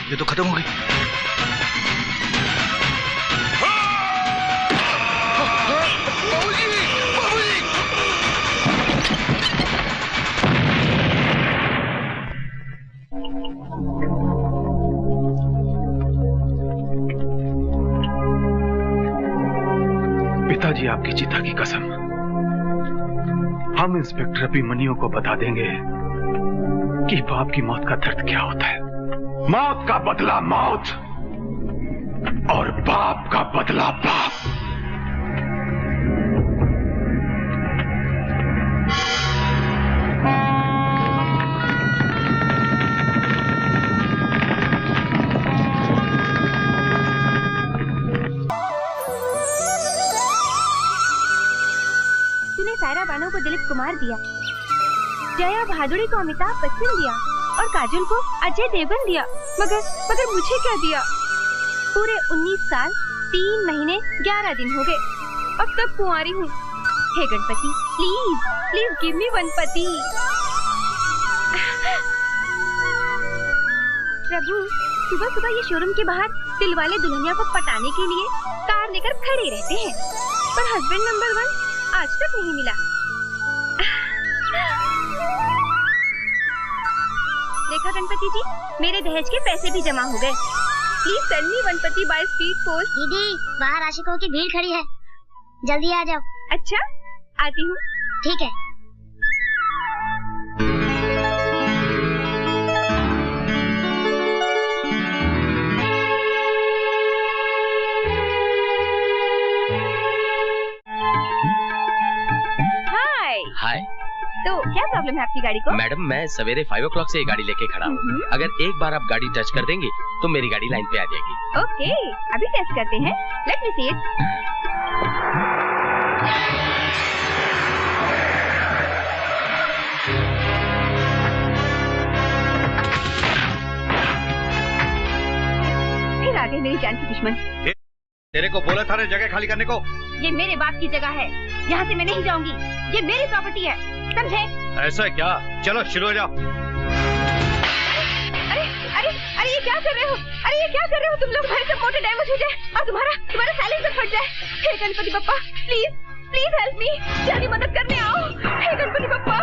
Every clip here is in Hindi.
ये तो खत्म हो गई। पिताजी, आपकी चिता की कसम, हम इंस्पेक्टर अभिमन्यु को बता देंगे कि बाप की मौत का दर्द क्या होता है। मौत का बदला मौत और बाप का बदला बाप। तूने सायरा बानो को दिलीप कुमार दिया, जया भादुड़ी को अमिताभ बच्चन दिया और काजल को अजय देवगन दिया, मगर मुझे क्या दिया? पूरे 19 साल 3 महीने 11 दिन हो गए और तब कुंवारी हूँ। हे Ganpati, please please give me one पति। प्रभु, सुबह सुबह ये शोरूम के बाहर दिलवाले दुल्हनिया को पटाने के लिए कार लेकर खड़े रहते हैं, पर हस्बैंड नंबर 1 आज तक नहीं मिला। देखा गणपति जी, मेरे दहेज के पैसे भी जमा हो गए। प्लीज सेंड मी वन पति बाय स्पीड पोस्ट। दीदी, बाहर आशिकों की भीड़ खड़ी है, जल्दी आ जाओ। अच्छा, आती हूँ। ठीक है। हाय। तो क्या प्रॉब्लम है आपकी गाड़ी को? मैडम, मैं सवेरे 5 o'clock से ये गाड़ी लेके खड़ा हूँ। अगर एक बार आप गाड़ी टच कर देंगी तो मेरी गाड़ी लाइन पे आ जाएगी। ओके, अभी टेस्ट करते हैं। Let me see it. फिर आ गए मेरी जान के दुश्मन। तेरे को बोला था रे जगह खाली करने को। ये मेरे बाप की जगह है, यहाँ से मैं नहीं जाऊंगी। ये मेरी प्रॉपर्टी है, समझे? ऐसा क्या? चलो शुरू हो जाओ। अरे अरे अरे, ये क्या कर रहे हो? अरे ये क्या कर रहे हो तुम लोग? हमारे सब मोटर डैमेज हो जाए और तुम्हारा साइलेंसर फट जाए। हे Ganpati Bappa, please please help me, जल्दी मदद करने आओ। हे गणपति बप्पा।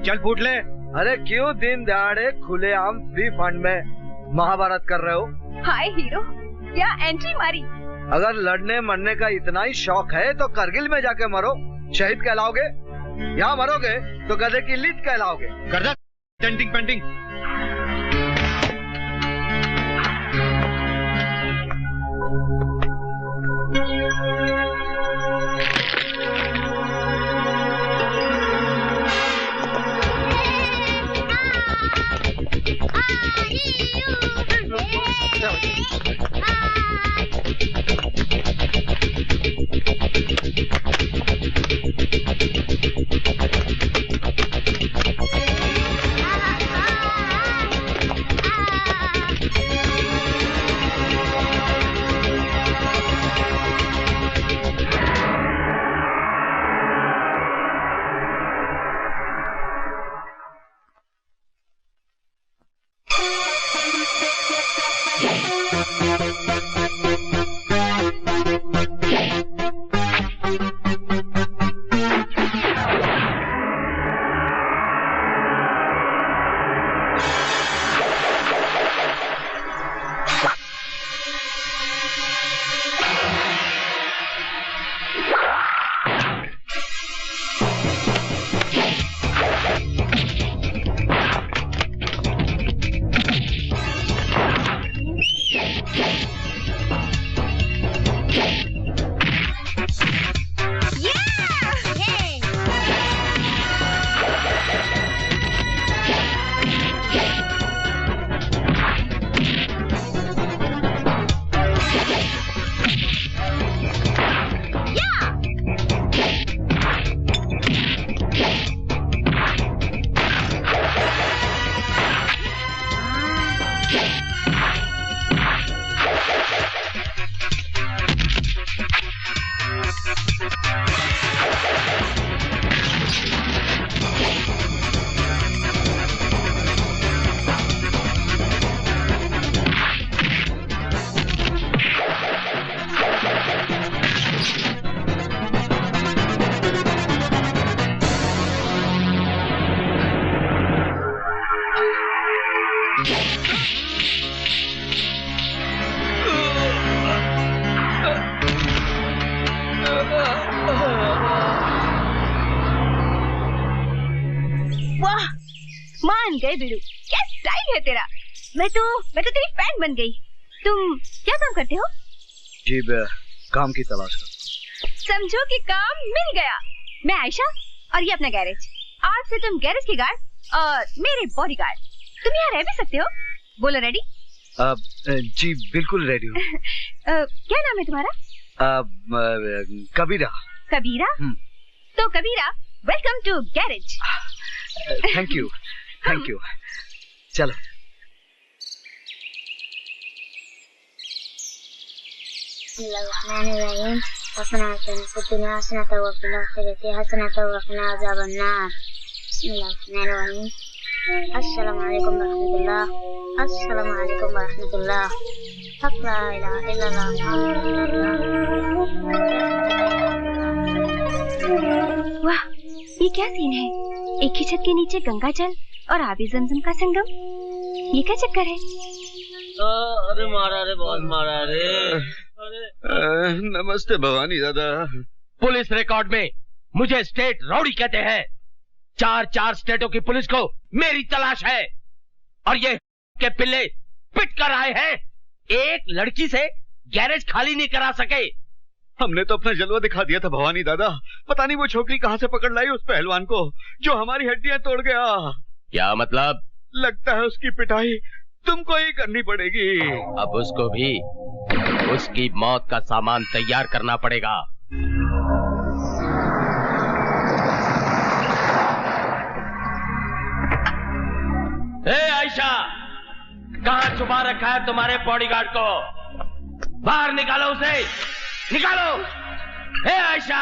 चल फूट ले। अरे क्यों दिन दहाड़े खुलेआम फ्री फंड में महाभारत कर रहे हो? हाय हीरो, क्या एंट्री मारी। अगर लड़ने मरने का इतना ही शौक है तो करगिल में जाके मरो, शहीद कहलाओगे। यहाँ मरोगे तो गधे की लीद कहलाओगे। कर दे टेंटिंग पेंटिंग। अरे बीड़ू, क्या स्टाइल है तेरा। मैं तो तेरी फैन बन गई। तुम क्या काम करते हो? जी काम की तलाश कर। समझो कि काम मिल गया। मैं आयशा और ये अपना गैरेज। आज से तुम गैरेज के गार्ड और मेरे बॉडीगार्ड। तुम यहाँ रह भी सकते हो। बोलो रेडी? जी बिल्कुल रेडी हूँ। क्या नाम है तुम्हारा? कबीरा। कबीरा? तो Kabira, welcome to garage. Thank you, thank you. चलो। Bismillahirrahmanirrahim. Rabbana atina fid dunya hasanatan wa fil akhirati hasanatan wa qina adhaban nar. Bismillahirrahmanirrahim. Assalamualaikum warahmatullah. Assalamualaikum warahmatullah. La ilaha illallah Muhammadur Rasulullah. वाह, ये क्या सीन है? एक ही छत के नीचे गंगा जल और आबी जमजम का संगम। ये क्या चक्कर है? अरे मारा रे, बहुत मारा रे। नमस्ते भवानी दादा। पुलिस रिकॉर्ड में मुझे स्टेट रौडी कहते हैं। 4 स्टेटों की पुलिस को मेरी तलाश है और ये के पिल्ले पिट कर आए हैं। एक लड़की से गैरेज खाली नहीं करा सके। हमने तो अपना जलवा दिखा दिया था भवानी दादा। पता नहीं वो छोकरी कहाँ से पकड़ लाई उस पहलवान को जो हमारी हड्डियां तोड़ गया। क्या मतलब? लगता है उसकी पिटाई तुमको ही करनी पड़ेगी। अब उसको भी उसकी मौत का सामान तैयार करना पड़ेगा। ए आयशा, कहाँ छुपा रखा है तुम्हारे बॉडीगार्ड को? बाहर निकालो उसे, निकालो। ए आयशा,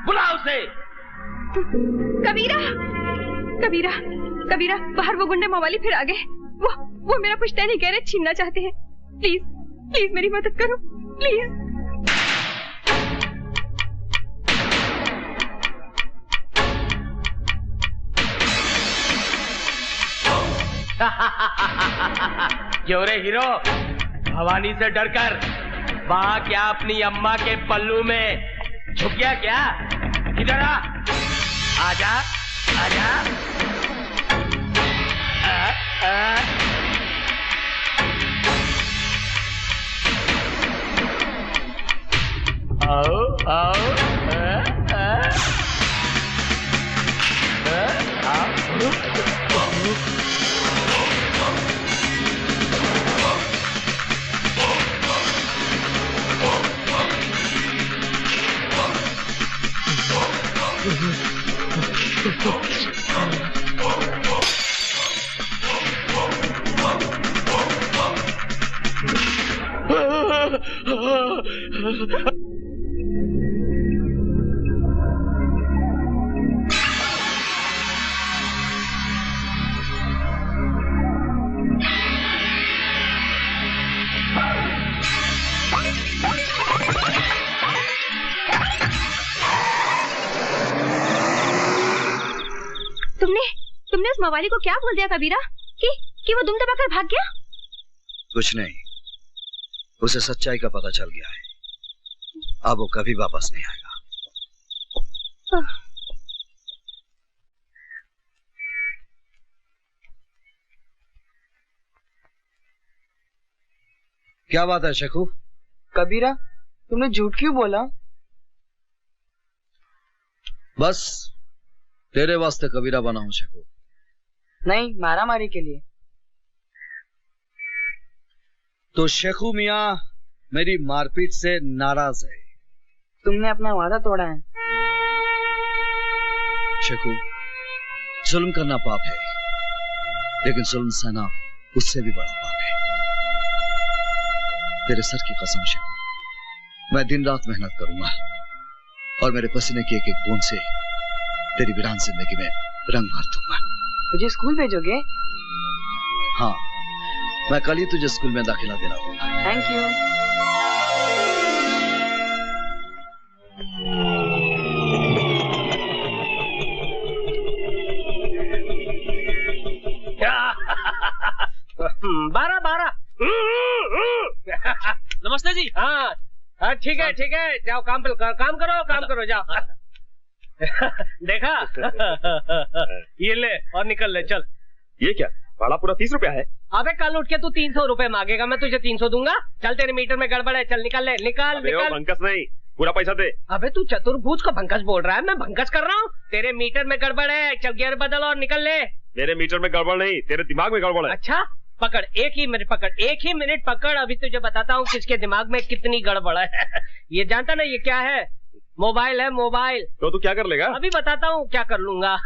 बुलाओ उसे। कबीरा, कबीरा, कबीरा, बाहर वो गुंडे मवाली फिर आ गए। वो मेरा पुश्तैनी गैरेज छीनना चाहते हैं। प्लीज, प्लीज मेरी मदद करो, प्लीज। क्यों रे हीरो, भवानी से डरकर वहां क्या अपनी अम्मा के पल्लू में छुप गया क्या? इधर आ, आजा, आजा। आओ, आओ, तुमने उस मवाली को क्या बोल दिया कबीरा कि वो दुम दबाकर भाग गया? कुछ नहीं, उसे सच्चाई का पता चल गया है। अब वो कभी वापस नहीं आएगा। क्या बात है शेखू? कबीरा, तुमने झूठ क्यों बोला? बस तेरे वास्ते कबीरा बना हूं शेखू। नहीं, मारामारी के लिए। तो शेखू मियां मेरी मारपीट से नाराज है। तुमने अपना वादा तोड़ा है। शेखू, जुल्म करना पाप है, लेकिन जुल्म सहना उससे भी बड़ा पाप है। तेरे सर की कसम शेखू, मैं दिन रात मेहनत करूंगा और मेरे पसीने की एक एक बूंद से तेरी वीरान जिंदगी में रंग भर दूंगा। मुझे स्कूल भेजोगे? हाँ, मैं कल ही तुझे स्कूल में दाखिला दिला दूंगा। Thank you. बारह नमस्ते जी। हाँ ठीक है ठीक है, जाओ काम करो जाओ। देखा? ये ले और निकल ले, चल। ये क्या? भाड़ा पूरा 30 रुपया है। अबे कल उठ के तू 300 रुपए मांगेगा, मैं तुझे 300 दूंगा। चल तेरे मीटर में गड़बड़ है, चल निकाल ले, निकाल निकाल। भंकस नहीं, पूरा पैसा दे। अबे तू चतुर्भुज को भंकस बोल रहा है, मैं भंकस कर रहा हूँ। तेरे मीटर में गड़बड़ है, चल गियर बदल और निकल ले। मेरे मीटर में गड़बड़ नहीं, तेरे दिमाग में गड़बड़ है। अच्छा पकड़, एक ही मिनट पकड़, एक ही मिनट पकड़, अभी तुझे बताता हूँ किसके दिमाग में कितनी गड़बड़ है। ये जानता ना ये क्या है? मोबाइल है, मोबाइल। तो तू क्या कर लेगा? अभी बताता हूँ क्या कर लूंगा।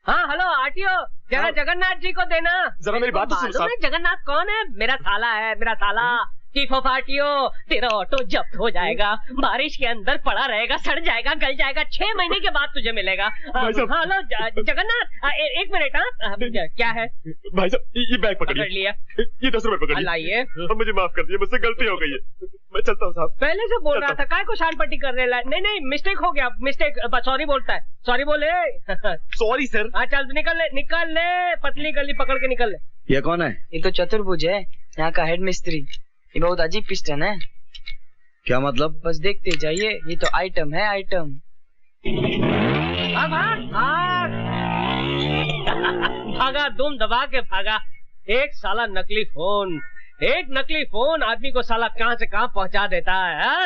हाँ हेलो आरटीओ, जरा जगन्नाथ जी को देना। जरा मेरी बात तो सुन साहब। जगन्नाथ कौन है? मेरा साला है, मेरा साला। चीफ ऑफ आरटीओ, तेरा ऑटो जब्त हो जाएगा, बारिश के अंदर पड़ा रहेगा, सड़ जाएगा, गल जाएगा, 6 महीने के बाद तुझे मिलेगा। हेलो जगन्नाथ, एक मिनट। हाँ क्या है भाई साहब? ये बैग पकड़ लिया, ये 10 रुपए पकड़ लाइए। मुझे माफ कर दिया, मुझसे गलती हो गई है, मैं चलता हूँ साहब। पहले से बोल रहा था, काय को शान पट्टी कर रहे? नहीं मिस्टेक हो गया, मिस्टेक। सॉरी बोलता है, सॉरी बोले। Sorry sir. हाँ चल निकल ले, पतली गली पकड़ के निकल ले। ये कौन है? ये तो चतुर्भुज है, यहाँ का हेड मिस्त्री। ये बहुत अजीब पिस्टन है। क्या मतलब? बस देखते जाइए, ये तो आइटम है, आइटम। भागा, दुम दबा के भागा। एक साला नकली फोन, एक नकली फोन आदमी को साला कहां से कहां पहुंचा देता है।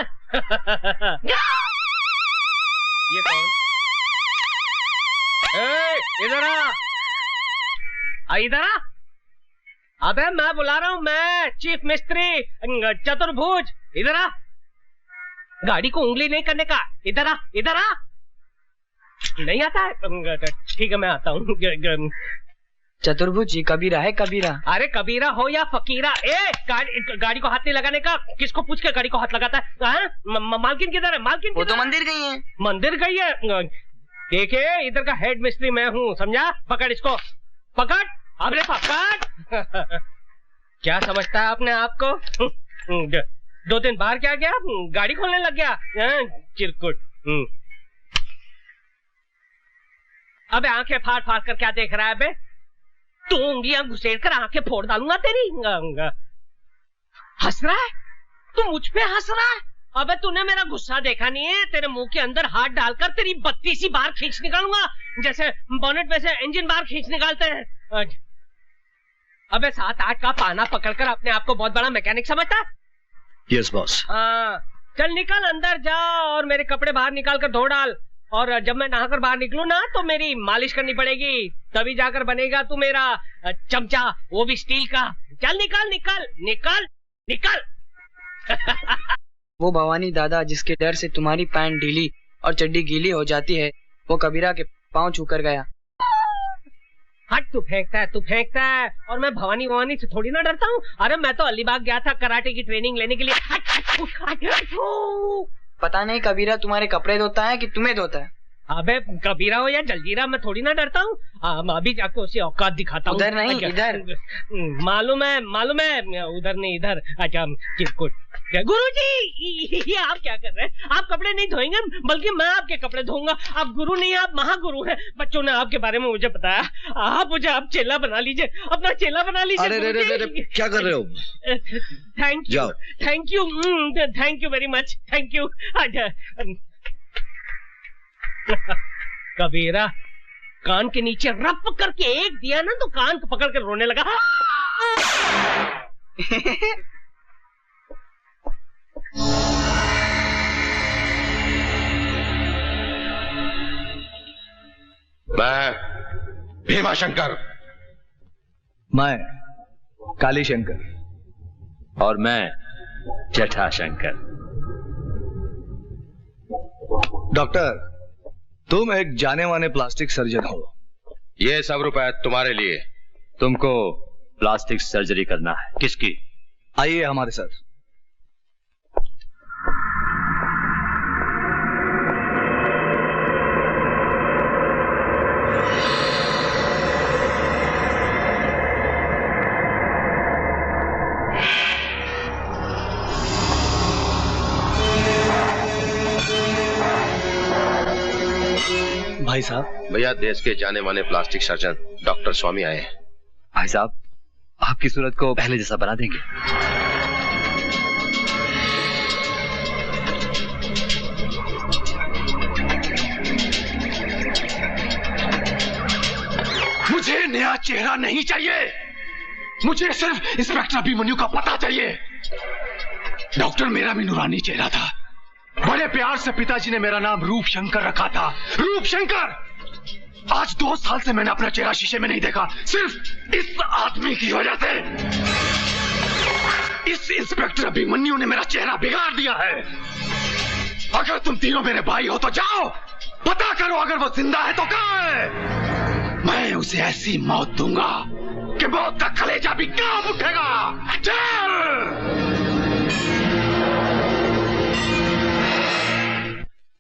ये कौन? इधर आ, इधर आ। अबे मैं बुला रहा हूँ, मैं चीफ मिस्त्री चतुर्भुज, इधर आ। गाड़ी को उंगली नहीं करने का, इधर आ, इधर आ। नहीं आता है? ठीक है मैं आता हूँ। चतुर्भुज जी कबीरा है, कबीरा। अरे कबीरा हो या फकीरा, गाड़ी को हाथ नहीं लगाने का। किसको पूछ के गाड़ी को हाथ लगाता है? मालकिन किधर है? मालकिन वो तो मंदिर गई है। मंदिर गई है? देखे इधर का हेड मिस्त्री मैं हूँ, समझा? पकड़ इसको, पकड़, अबे पकड़। क्या समझता है आपने आपको? 2 दिन बाहर क्या गया, गाड़ी खोलने लग गया चिरकुट। अबे आंखें फाड़ फाड़ कर क्या देख रहा है बे? तू उंगलियां घुसेड़ कर आंखें फोड़ डालूंगा तेरी। हंस रहा है तू, मुझ पे हंस रहा है? अबे तूने मेरा गुस्सा देखा नहीं है? तेरे मुंह के अंदर हाथ डालकर तेरी 32 बार खींच निकालूंगा, जैसे बोनेट में से इंजन बार खींच निकालते हैं। अबे 7-8 का पाना पकड़कर अपने आप को बहुत बड़ा मैकेनिक समझता है? Yes boss. हाँ चल निकल, अंदर जा और मेरे कपड़े बाहर निकाल कर धो डाल। और जब मैं नहाकर बाहर निकलूं ना तो मेरी मालिश करनी पड़ेगी, तभी जाकर बनेगा तू मेरा चमचा, वो भी स्टील का। चल निकल निकल निकल निकल। वो भवानी दादा जिसके डर से तुम्हारी पैंट ढीली और चड्डी गीली हो जाती है, वो कबीरा के पांव छूकर गया। हट, तू फेंकता है और मैं भवानी से थोड़ी ना डरता हूँ। अरे मैं तो अलीबाग गया था कराटे की ट्रेनिंग लेने के लिए। पता नहीं कबीरा तुम्हारे कपड़े धोता है कि तुम्हें धोता है। अबे कबीरा हो या जलजीरा, मैं थोड़ी ना डरता हूँ। अभी जाके उसे औकात दिखाता हूँ। उधर नहीं, इधर। मालूम है, उधर नहीं इधर। अच्छा चिरकुट। गुरुजी ये आप क्या कर रहे हैं? आप कपड़े नहीं धोएंगे, बल्कि मैं आपके कपड़े धोऊंगा। आप गुरु नहीं, आप महागुरु हैं। बच्चों ने आपके बारे में मुझे बताया। आप मुझे आप चेला बना लीजिए, अपना चेला बना लीजिए। अरे क्या कर रहे हो? Thank you very much, thank you. Kabira कान के नीचे रप करके एक दिया ना तो कान को पकड़ कर रोने लगा। मैं भीमाशंकर। मैं काली शंकर। और मैं जटाशंकर। डॉक्टर, तुम एक जाने माने प्लास्टिक सर्जन हो। ये सब रुपए तुम्हारे लिए। तुमको प्लास्टिक सर्जरी करना है। किसकी? आइए हमारे साथ। भाई साहब। भैया, देश के जाने माने प्लास्टिक सर्जन डॉक्टर स्वामी आए हैं। भाई साहब, आपकी सूरत को पहले जैसा बना देंगे। मुझे मुझे नया चेहरा नहीं चाहिए, मुझे सिर्फ इंस्पेक्टर अभिमन्यु का पता चाहिए। डॉक्टर मेरा भी नूरानी चेहरा था, बड़े प्यार से पिताजी ने मेरा नाम रूप शंकर रखा था, रूप शंकर। आज 2 साल से मैंने अपना चेहरा शीशे में नहीं देखा, सिर्फ इस आदमी की वजह से। इस इंस्पेक्टर अभिमन्यु ने मेरा चेहरा बिगाड़ दिया है। अगर तुम तीनों मेरे भाई हो तो जाओ पता करो, अगर वो जिंदा है तो कहाँ है। मैं उसे ऐसी मौत दूंगा कि मौत का कलेजा भी कांप उठेगा। चल!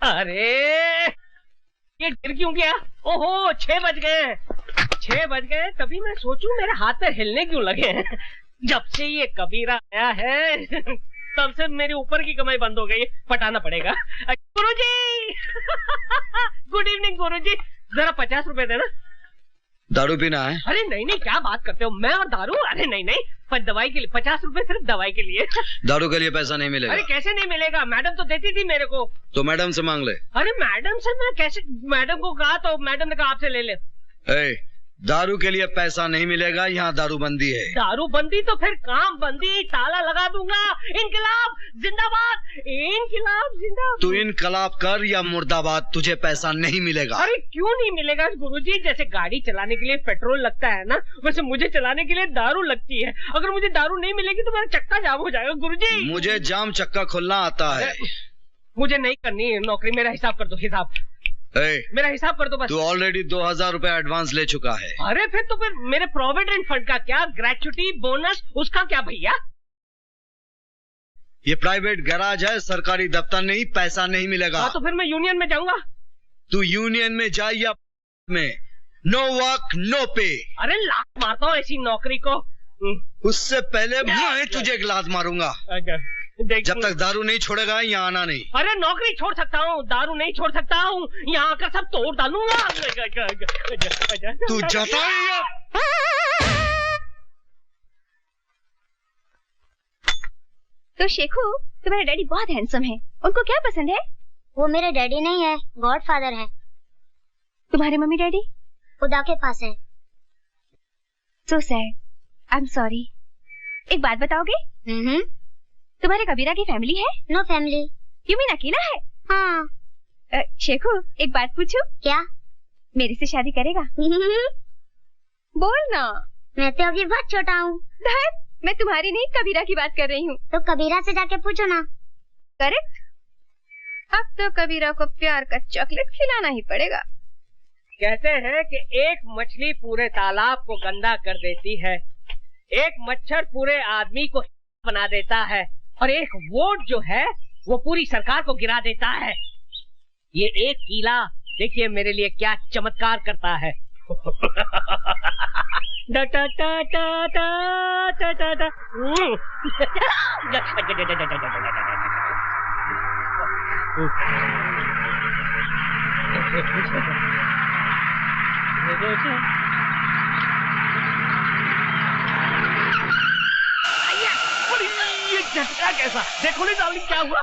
अरे ये गिर क्यों गया? ओहो 6 बज गए, 6 बज गए। तभी मैं सोचूं मेरे हाथ पैर हिलने क्यों लगे हैं। जब से ये कबीरा आया है तब से मेरी ऊपर की कमाई बंद हो गई, पटाना पड़ेगा। गुरुजी गुड इवनिंग गुरुजी, जरा 50 रुपए देना। दारू पीना है? अरे नहीं नहीं, क्या बात करते हो, मैं और दारू? अरे नहीं नहीं, पर दवाई के लिए 50 रुपए, सिर्फ दवाई के लिए। दारू के लिए पैसा नहीं मिलेगा। अरे कैसे नहीं मिलेगा, मैडम तो देती थी मेरे को। तो मैडम से मांग ले। अरे मैडम से मैं कैसे, मैडम को कहा तो मैडम ने कहा आपसे ले ले। दारू के लिए पैसा नहीं मिलेगा, यहाँ दारू बंदी है। दारू बंदी तो फिर काम बंदी, ताला लगा दूंगा। इनकलाब जिंदाबाद, इनकलाब जिंदाबाद। तू इनकलाब कर या मुर्दाबाद, तुझे पैसा नहीं मिलेगा। अरे क्यों नहीं मिलेगा गुरुजी? जैसे गाड़ी चलाने के लिए पेट्रोल लगता है ना, वैसे मुझे चलाने के लिए दारू लगती है। अगर मुझे दारू नहीं मिलेगी तो मेरा चक्का जाम हो जाएगा गुरुजी। मुझे जाम चक्का खोलना आता है। मुझे नहीं करनी नौकरी, मेरा हिसाब कर दो, हिसाब मेरा हिसाब कर दो बस। तू ऑलरेडी 2000 रुपए एडवांस ले चुका है। अरे फिर तो फिर मेरे प्रोविडेंट फंड का क्या, ग्रेच्युटी बोनस उसका क्या भैया? ये प्राइवेट गैराज है, सरकारी दफ्तर नहीं, पैसा नहीं मिलेगा। तो फिर मैं यूनियन में जाऊंगा। तू यूनियन में जा या में, नो वर्क नो पे। अरे लात मारता हूँ ऐसी नौकरी को। उससे पहले मैं तुझे गिलास मारूंगा। जब तक दारू नहीं छोड़ेगा यहाँ आना नहीं। अरे नौकरी छोड़ सकता हूँ, दारू नहीं छोड़ सकता हूँ, यहाँ आकर सब तोड़ डालूंगा। तू जाता है? तो शेखू, तुम्हारे डैडी बहुत हैंडसम है, उनको क्या पसंद है? वो मेरे डैडी नहीं है, गॉडफादर है। तुम्हारे मम्मी डैडी? खुदा के पास है। So sad. I'm sorry. एक बात बताओगे? तुम्हारे कबीरा की फैमिली है? No family. यू मीन अकेला है? हाँ। शेखू, एक बात पूछूं? क्या? मेरे से शादी करेगा? बोल ना। मैं तो अभी बहुत छोटा हूँ। मैं तुम्हारी नहीं, कबीरा की बात कर रही हूँ। तो कबीरा से जाके पूछो ना। करेक्ट। अब तो कबीरा को प्यार का चॉकलेट खिलाना ही पड़ेगा। कहते हैं कि एक मछली पूरे तालाब को गंदा कर देती है, एक मच्छर पूरे आदमी को बना देता है, और एक वोट जो है वो पूरी सरकार को गिरा देता है। ये एक कीला देखिए मेरे लिए क्या चमत्कार करता है। झटका कैसा, देखो नहीं डार्लिंग क्या हुआ?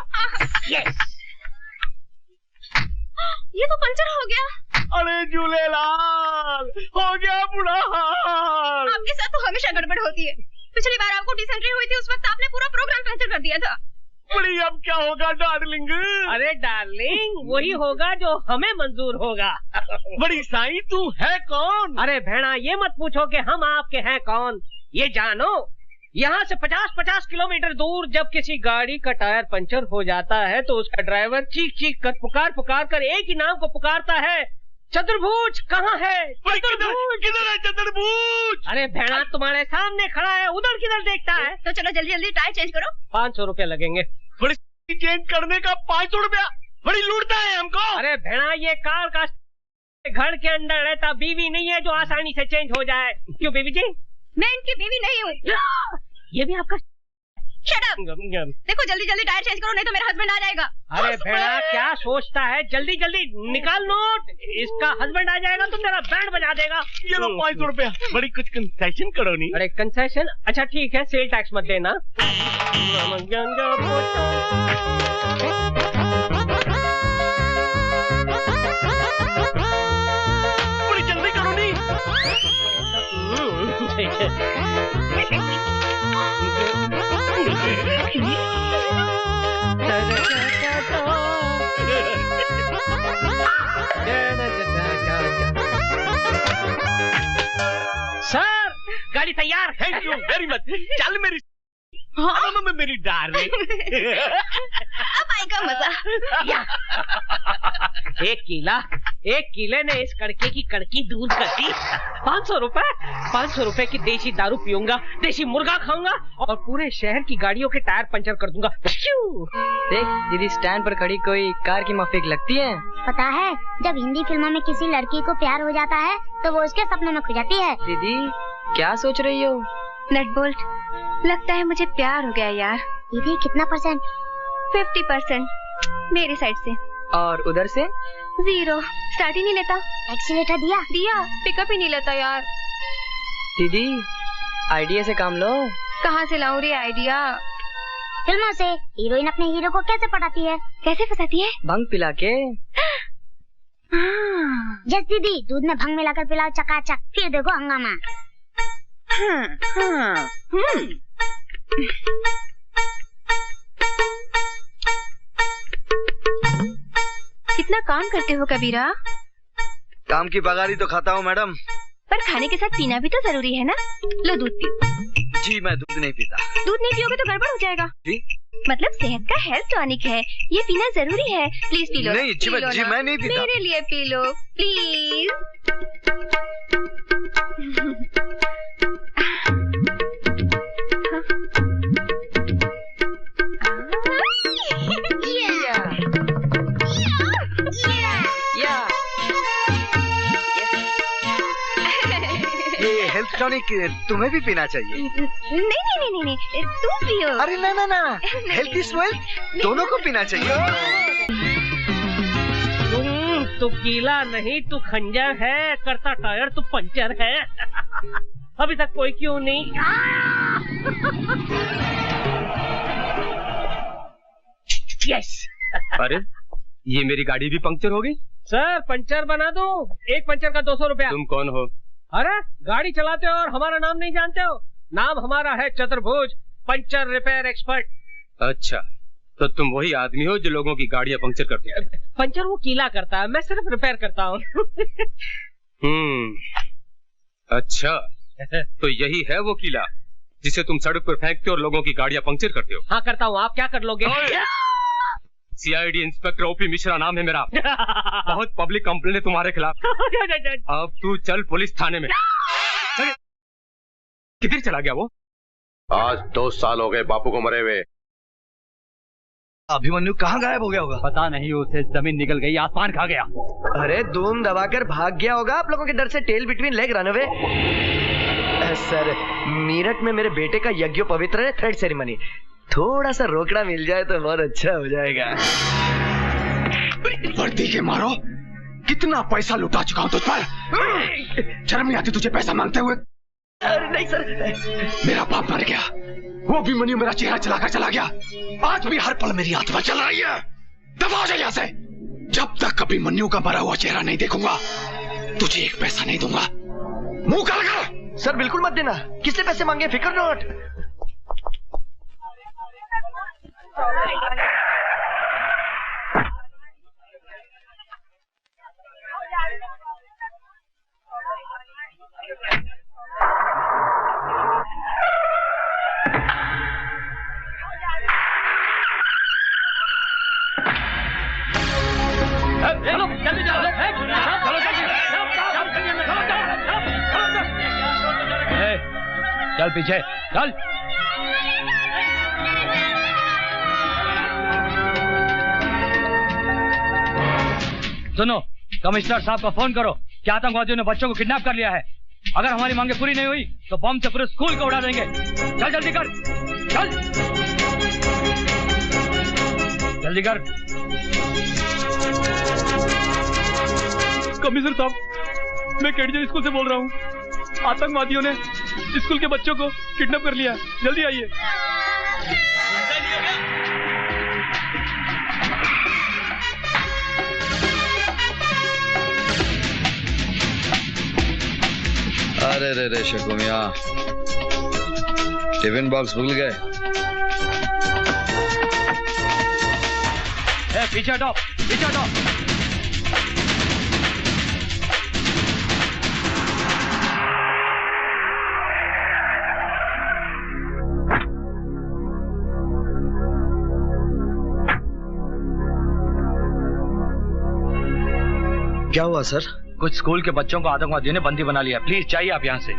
यस, ये तो पंचर हो गया। अरे झूलेलाल, हो गया बुरा हाल। आपके साथ तो हमेशा गड़बड़ होती है। पिछली बार आपको डिसेंट्री हुई थी, उस वक्त आपने पूरा प्रोग्राम कैंसिल कर दिया था। बड़ी अब क्या होगा डार्लिंग? अरे डार्लिंग वही होगा जो हमें मंजूर होगा। बड़ी साईं तू है कौन? अरे भेड़ा ये मत पूछो कि हम आपके हैं कौन, ये जानो यहाँ से 50-50 किलोमीटर दूर जब किसी गाड़ी का टायर पंचर हो जाता है तो उसका ड्राइवर चीख चीख कर पुकार कर एक ही नाम को पुकारता है, चतुर्भुज कहाँ है? किधर है चतुर्भुज? अरे भेड़ा तुम्हारे सामने खड़ा है, उधर किधर देखता है? तो चलो जल्दी जल्दी टायर चेंज करो। 500 रुपया लगेंगे। बड़ी चेंज करने का 500 रुपया, बड़ी लूटता है हमको। अरे भेड़ा ये कार का घर के अंदर रहता बीवी नहीं है जो आसानी से चेंज हो जाए। क्यों बीवी जी? मैं इनकी बीवी नहीं हूँ। ये भी आपका? Shut up. देखो जल्दी जल्दी टायर चेंज करो नहीं तो मेरा हस्बैंड आ जाएगा। अरे भेड़ा क्या सोचता है, जल्दी जल्दी निकाल नोट, इसका हस्बैंड आ जाएगा तो मेरा बैंड बजा देगा। ये लो 500 रुपया, बड़ी कुछ कंसेशन करो नहीं। अरे कंसेशन? अच्छा ठीक है, सेल टैक्स मत देना। बड़ी जल्दी करो नहीं। सर गाड़ी तैयार। Thank you very much. चल मेरी मेरी डार्लिंग। अब आएगा मजा। एक किले ने इस कड़के की कड़की दूर कर दी। 500 रुपए की देसी दारू पीऊंगा, देसी मुर्गा खाऊंगा और पूरे शहर की गाड़ियों के टायर पंचर कर दूंगा। देख दीदी, स्टैंड पर खड़ी कोई कार की माफिक लगती है। पता है, जब हिंदी फिल्मों में किसी लड़की को प्यार हो जाता है तो वो उसके सपने में खो जाती है। दीदी क्या सोच रही हो? नटबोल्ट, लगता है मुझे प्यार हो गया यार। दीदी कितना %? 50% मेरी साइड से। और उधर से? 0। स्टार्ट ही नहीं लेता। एक्सीलेटर दिया? पिकअप ही नहीं लेता यार। दीदी आइडिया से काम लो। कहाँ से लाऊं रे आइडिया? फिल्मों से। हीरोइन अपने हीरो को कैसे पटाती है? कैसे फंसाती है? भंग पिला के। जस दीदी, दूध में भंग मिलाकर पिलाओ चकाचक, फिर देखो हंगामा। कितना काम करते हो कबीरा? काम की पगारी तो खाता हूँ मैडम। पर खाने के साथ पीना भी तो जरूरी है ना। लो दूध पियो। जी मैं दूध नहीं पीता। दूध नहीं पियोगे तो गड़बड़ हो जाएगा। जी? मतलब सेहत का हेल्थ टॉनिक है, ये पीना जरूरी है। Please P low. नहीं जी, मैं नहीं पीता। मेरे लिए पी लो प्लीज। ये हेल्थ टॉनिक तुम्हें भी पीना चाहिए। नहीं, तुम पियो। अरे ना, हेल्थ इज वेल्थ, दोनों को पीना चाहिए। तू कीला नहीं, तू खंजर है, करता टायर तू पंचर है। अभी तक कोई क्यों नहीं? यस। अरे ये मेरी गाड़ी भी पंक्चर हो गई। सर पंचर बना दूं? एक पंचर का 200 रुपया। तुम कौन हो? अरे गाड़ी चलाते हो और हमारा नाम नहीं जानते हो? नाम हमारा है चतुर्भुज, पंचर रिपेयर एक्सपर्ट। अच्छा, तो तुम वही आदमी हो जो लोगों की गाड़ियां पंक्चर करते हैं? पंचर वो कीला करता है, मैं सिर्फ रिपेयर करता हूँ। अच्छा, तो यही है वो कीला जिसे तुम सड़क पर फेंकते हो और लोगों की गाड़ियां पंक्चर करते हो? हाँ करता हूँ, आप क्या कर लोगे? CID इंस्पेक्टर ओपी मिश्रा नाम है मेरा। बहुत पब्लिक कंप्लेंट है तुम्हारे खिलाफ। अब तू चल पुलिस थाने में। किधर चला गया वो? आज 2 साल हो गए बापू को मरे हुए। अभिमन्यु कहाँ गायब हो गया होगा? पता नहीं, उसे जमीन निकल गई, आसमान खा गया। अरे धूम दबाकर भाग गया होगा आप लोगों के डर से। Tail between leg run away. Sir Meerut में मेरे बेटे का यज्ञोपवित्र है, थ्रेड सेरेमनी। थोड़ा सा रोकड़ा मिल जाए तो बहुत अच्छा हो जाएगा। वर्दी के मारो, कितना पैसा लुटा चुका हूं तुझ पर। शर्म नहीं आती तुझे पैसा मांगते हुए? अरे नहीं सर, मेरा बाप मर गया, वो भी मनी मेरा चेहरा चलाकर चला गया। आज भी हर पल मेरी आत्मा चल रही है। दफा हो जाए यहाँ से। जब तक कभी मन्नू का मरा हुआ चेहरा नहीं देखूंगा तुझे एक पैसा नहीं दूंगा। मुंह काला कर। सर बिल्कुल मत देना। किससे पैसे मांगे? फिक्र नोट। चलो जल्दी चलो, चलो चल पीछे चल। सुनो, कमिश्नर साहब को फोन करो कि आतंकवादियों ने बच्चों को किडनैप कर लिया है। अगर हमारी मांगे पूरी नहीं हुई तो बम से पूरे स्कूल को उड़ा देंगे। चल जल्दी कर, चल जल्दी कर। कमिश्नर साहब, मैं केडीजे स्कूल से बोल रहा हूँ। आतंकवादियों ने स्कूल के बच्चों को किडनैप कर लिया, जल्दी आइए। अरे अरे रे रे शकू मियां, टिफिन बॉक्स भूल गए? पीछे हटो, पीछे हटो। क्या हुआ सर? कुछ स्कूल के बच्चों को आतंकवादियों ने बंदी बना लिया। प्लीज जाइए आप यहाँ से।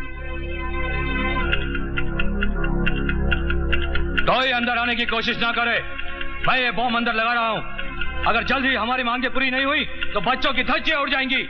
कोई अंदर आने की कोशिश ना करे। मैं ये बॉम्ब अंदर लगा रहा हूँ। अगर जल्द ही हमारी मांगे पूरी नहीं हुई तो बच्चों की धज्जियां उड़ जाएंगी।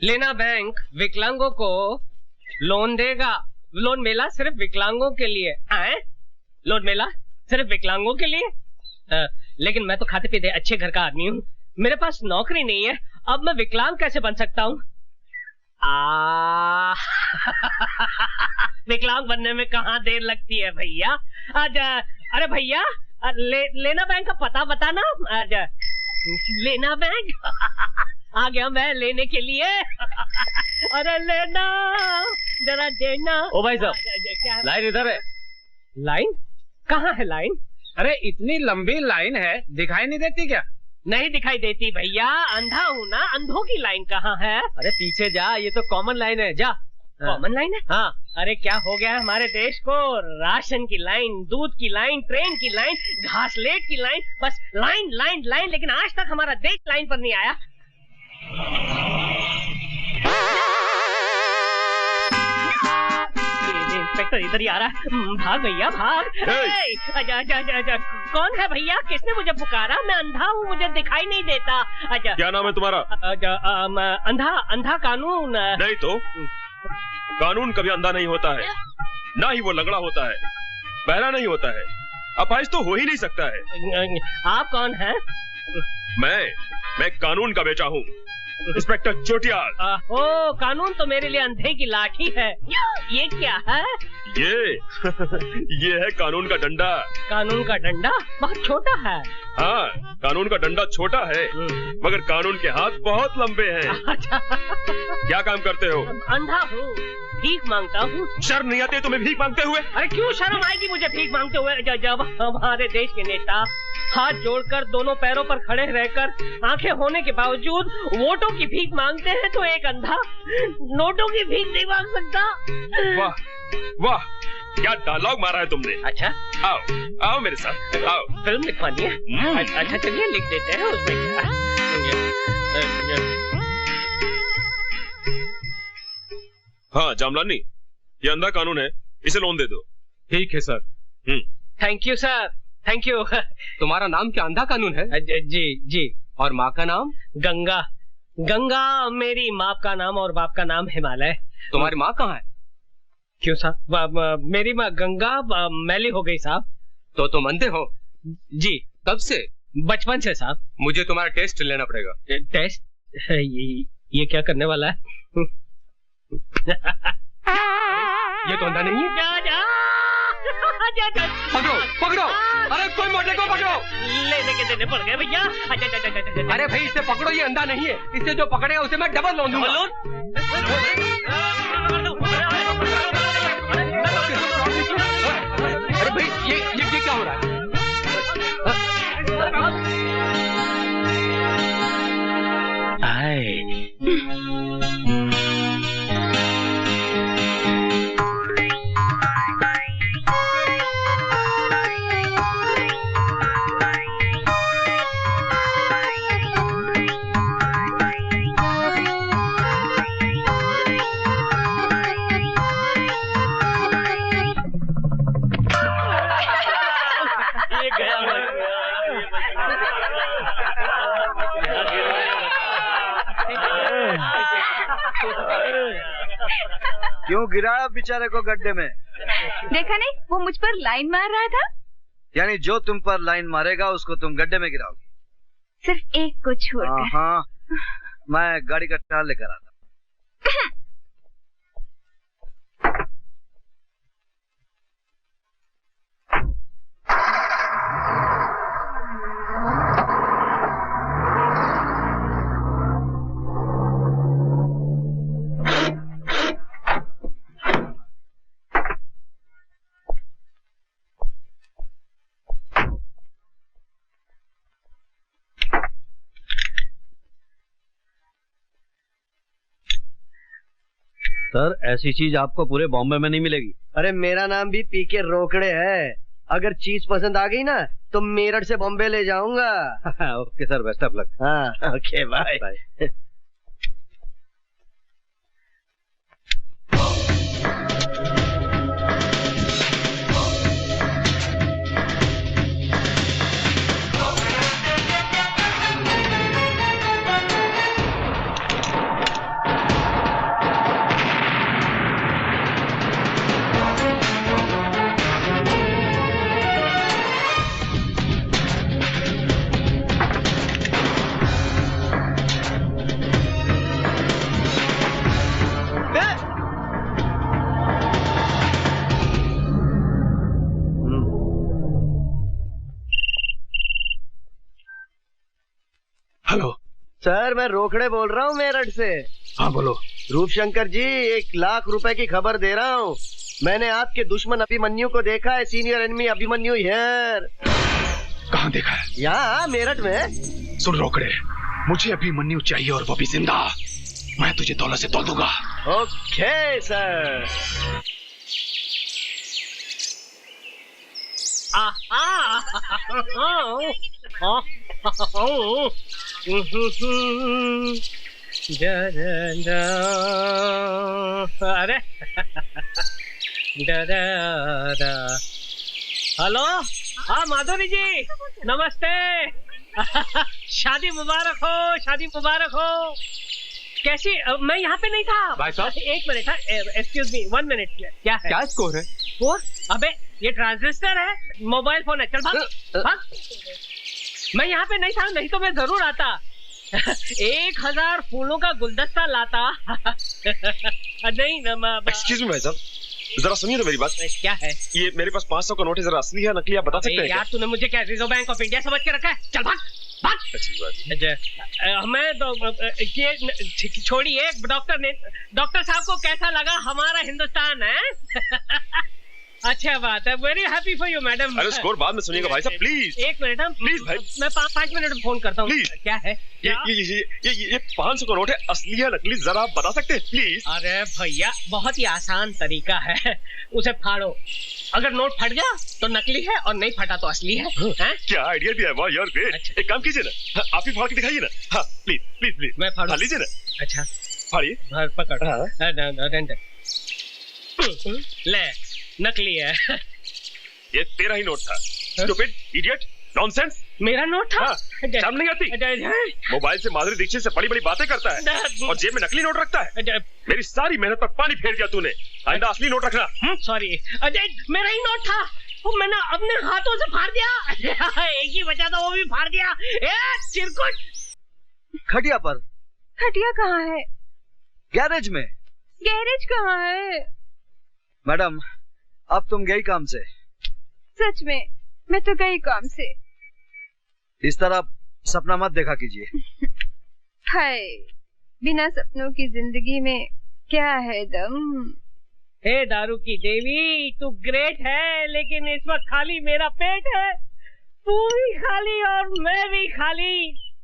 लेना बैंक विकलांगों को लोन देगा। लोन मेला सिर्फ विकलांगों के लिए। लोन मेला सिर्फ विकलांगों के लिए? लेकिन मैं तो खाते पीते अच्छे घर का आदमी हूँ। मेरे पास नौकरी नहीं है, अब मैं विकलांग कैसे बन सकता हूँ? विकलांग बनने में कहाँ देर लगती है भैया। अरे भैया, लेना बैंक का पता बताना। लेना बैंक आ गया मैं लेने के लिए। अरे लेना, जरा देना। ओ भाई साहब, लाइन इधर है। लाइन? कहाँ है लाइन? अरे इतनी लंबी लाइन है, दिखाई नहीं देती क्या? नहीं दिखाई देती भैया, अंधा हूँ ना। अंधों की लाइन कहाँ है? अरे पीछे जा, ये तो कॉमन लाइन है, जा। कॉमन लाइन है? हाँ। अरे क्या हो गया हमारे देश को? राशन की लाइन, दूध की लाइन, ट्रेन की लाइन, घासलेट की लाइन, बस लाइन लाइन लाइन। लेकिन आज तक हमारा देश लाइन पर नहीं आया। इंस्पेक्टर इधर ही आ रहा है। भाग भैया भाग। आजा। कौन है भैया? किसने मुझे पुकारा? मैं अंधा हूँ, मुझे दिखाई नहीं देता। क्या नाम है तुम्हारा? अंधा कानून। नहीं तो कानून कभी अंधा नहीं होता है, ना ही वो लंगड़ा होता है, बहरा नहीं होता है, अपाहिज तो हो ही नहीं सकता है। आप कौन हैं? मैं कानून का बेटा हूँ, इंस्पेक्टर चोटियाल। ओ, कानून तो मेरे लिए अंधे की लाठी है। ये क्या है? ये है कानून का डंडा। कानून का डंडा बहुत छोटा है। हाँ, कानून का डंडा छोटा है, मगर कानून के हाथ बहुत लंबे हैं। क्या काम करते हो? अंधा हूँ, भीख मांगता हूँ। शर्म नहीं आती तुम्हें भीख मांगते हुए? अरे क्यों शर्म आएगी मुझे भीख मांगते हुए? जब हमारे देश के नेता हाथ जोड़कर दोनों पैरों पर खड़े रहकर आंखें होने के बावजूद वोटों की भीख मांगते हैं, तो एक अंधा नोटों की भीख नहीं मांग सकता। वाह वाह, क्या डायलॉग मारा है तुमने। अच्छा, आओ मेरे साथ, आओ। फिल्म लिखवानी है? अच्छा चलिए लिख देते हैं, उसमें क्या है। हाँ जामलानी, ये अंधा कानून है, इसे लोन दे दो। ठीक है sir. Thank you sir, thank you. तुम्हारा नाम क्या अंधा कानून है? जी। और माँ का नाम? गंगा। गंगा मेरी माँ का नाम और बाप का नाम हिमालय। तुम्हारी माँ कहाँ है? क्यों साहब? मेरी माँ गंगा मैली हो गई साहब। तो तुम अंधे हो? जी। कब से? बचपन से साहब। मुझे तुम्हारा टेस्ट लेना पड़ेगा। टेस्ट? ये क्या करने वाला है? ये तो अंधा नहीं है। पकड़ो पकड़ो, अरे कोई मोटे को पकड़ो। लेने के देने पड़ गए भैया। अरे भाई इसे पकड़ो, ये अंधा नहीं है, इसे जो पकड़ेगा उसे मैं डबल लोन दूंगा। अरे भाई ये क्या हो रहा है? क्यों गिराया बेचारे को गड्ढे में? देखा नहीं, वो मुझ पर लाइन मार रहा था। यानी जो तुम पर लाइन मारेगा उसको तुम गड्ढे में गिराओगी? सिर्फ एक को छोड़कर। हाँ, मैं गाड़ी का टायर लेकर आता। सर, ऐसी चीज आपको पूरे बॉम्बे में नहीं मिलेगी। अरे मेरा नाम भी पीके रोकड़े है। अगर चीज पसंद आ गई ना तो मेरठ से बॉम्बे ले जाऊंगा। Okay sir, best of luck. हाँ ओके बाय। हेलो सर, मैं रोकड़े बोल रहा हूँ मेरठ से। हाँ बोलो। रूपशंकर जी, 1 लाख रुपए की खबर दे रहा हूँ। मैंने आपके दुश्मन अभिमन्यु को देखा है। Senior enemy Abhimanyu here. कहाँ देखा है? यहाँ मेरठ में। सुन रोकड़े, मुझे अभिमन्यु चाहिए और वो भी जिंदा। मैं तुझे दौलत से तोल दूंगा। Okay sir. अरे हेलो, हाँ माधुरी जी, नमस्ते। शादी मुबारक हो, शादी मुबारक हो। कैसी? मैं यहाँ पे नहीं था भाई साहब। एक मिनट, एक्सक्यूज मी, 1 मिनट। क्या है? क्या स्कोर है? वो अबे ये ट्रांजिस्टर है, मोबाइल फोन है। चल भाग भाग। मैं यहाँ पे नहीं था, नहीं तो मैं जरूर आता। 1000 फूलों का गुलदस्ता लाता। नहीं एक्सक्यूज मी भाई साहब, जरा सुनिए तो मेरी बात। क्या है? ये मेरे पास 500 का नोट है, जरा असली है नकली आप बता सकते हैं? यार तूने मुझे क्या रिजर्व बैंक ऑफ इंडिया समझ के रखा है? चल भाग भाग। अच्छी बात। मैं तो ये छोड़िए। डॉक्टर साहब को कैसा लगा हमारा हिंदुस्तान है? अच्छा बात है, very happy for you madam. अरे स्कोर बाद में सुनिएगा भाई साहब, प्लीज। एक मिनट, प्लीज भाई, मैं 5 मिनट में फोन करता हूँ। प्लीज। क्या है? ये 500 का नोट है, असली है नकली जरा आप बता सकते हैं प्लीज? अरे भैया, बहुत ही आसान तरीका है। उसे फाड़ो, अगर नोट फट गया तो नकली है और नहीं फटा तो असली है। क्या आइडिया दिया है, वाह यार ग्रेट। अच्छा। एक काम कीजिए ना, आप ही फाड़ के दिखाइए ना। हाँ प्लीज प्लीज प्लीज। मैं फाड़ लीजिए ना। अच्छा फाड़िए। पकड़। ले, नकली है। ये तेरा ही नोट था। Stupid, idiot, nonsense. मेरा नोट था? शर्म नहीं आती? मोबाइल से माधुरी दीक्षित से बड़ी बड़ी बातें करता है और जेब में नकली नोट रखता है। मेरी सारी मेहनत पर पानी फेर दिया तूने। आइंदा असली नोट रखना। सॉरी अजय, मेरा ही नोट था, वो मैंने अपने हाथों से फाड़ दिया। एक ही बचा था, वो भी फाड़ दिया। चिरकुट। खटिया पर खटिया कहाँ है? गैरेज में। गैरेज कहाँ है? मैडम, अब तुम गई काम से? सच में मैं तो गई काम से। इस तरह सपना मत देखा कीजिए। हाय, बिना सपनों की जिंदगी में क्या है दम। हे दारू की देवी, तू ग्रेट है, लेकिन इस वक्त खाली मेरा पेट है। तू भी खाली और मैं भी खाली।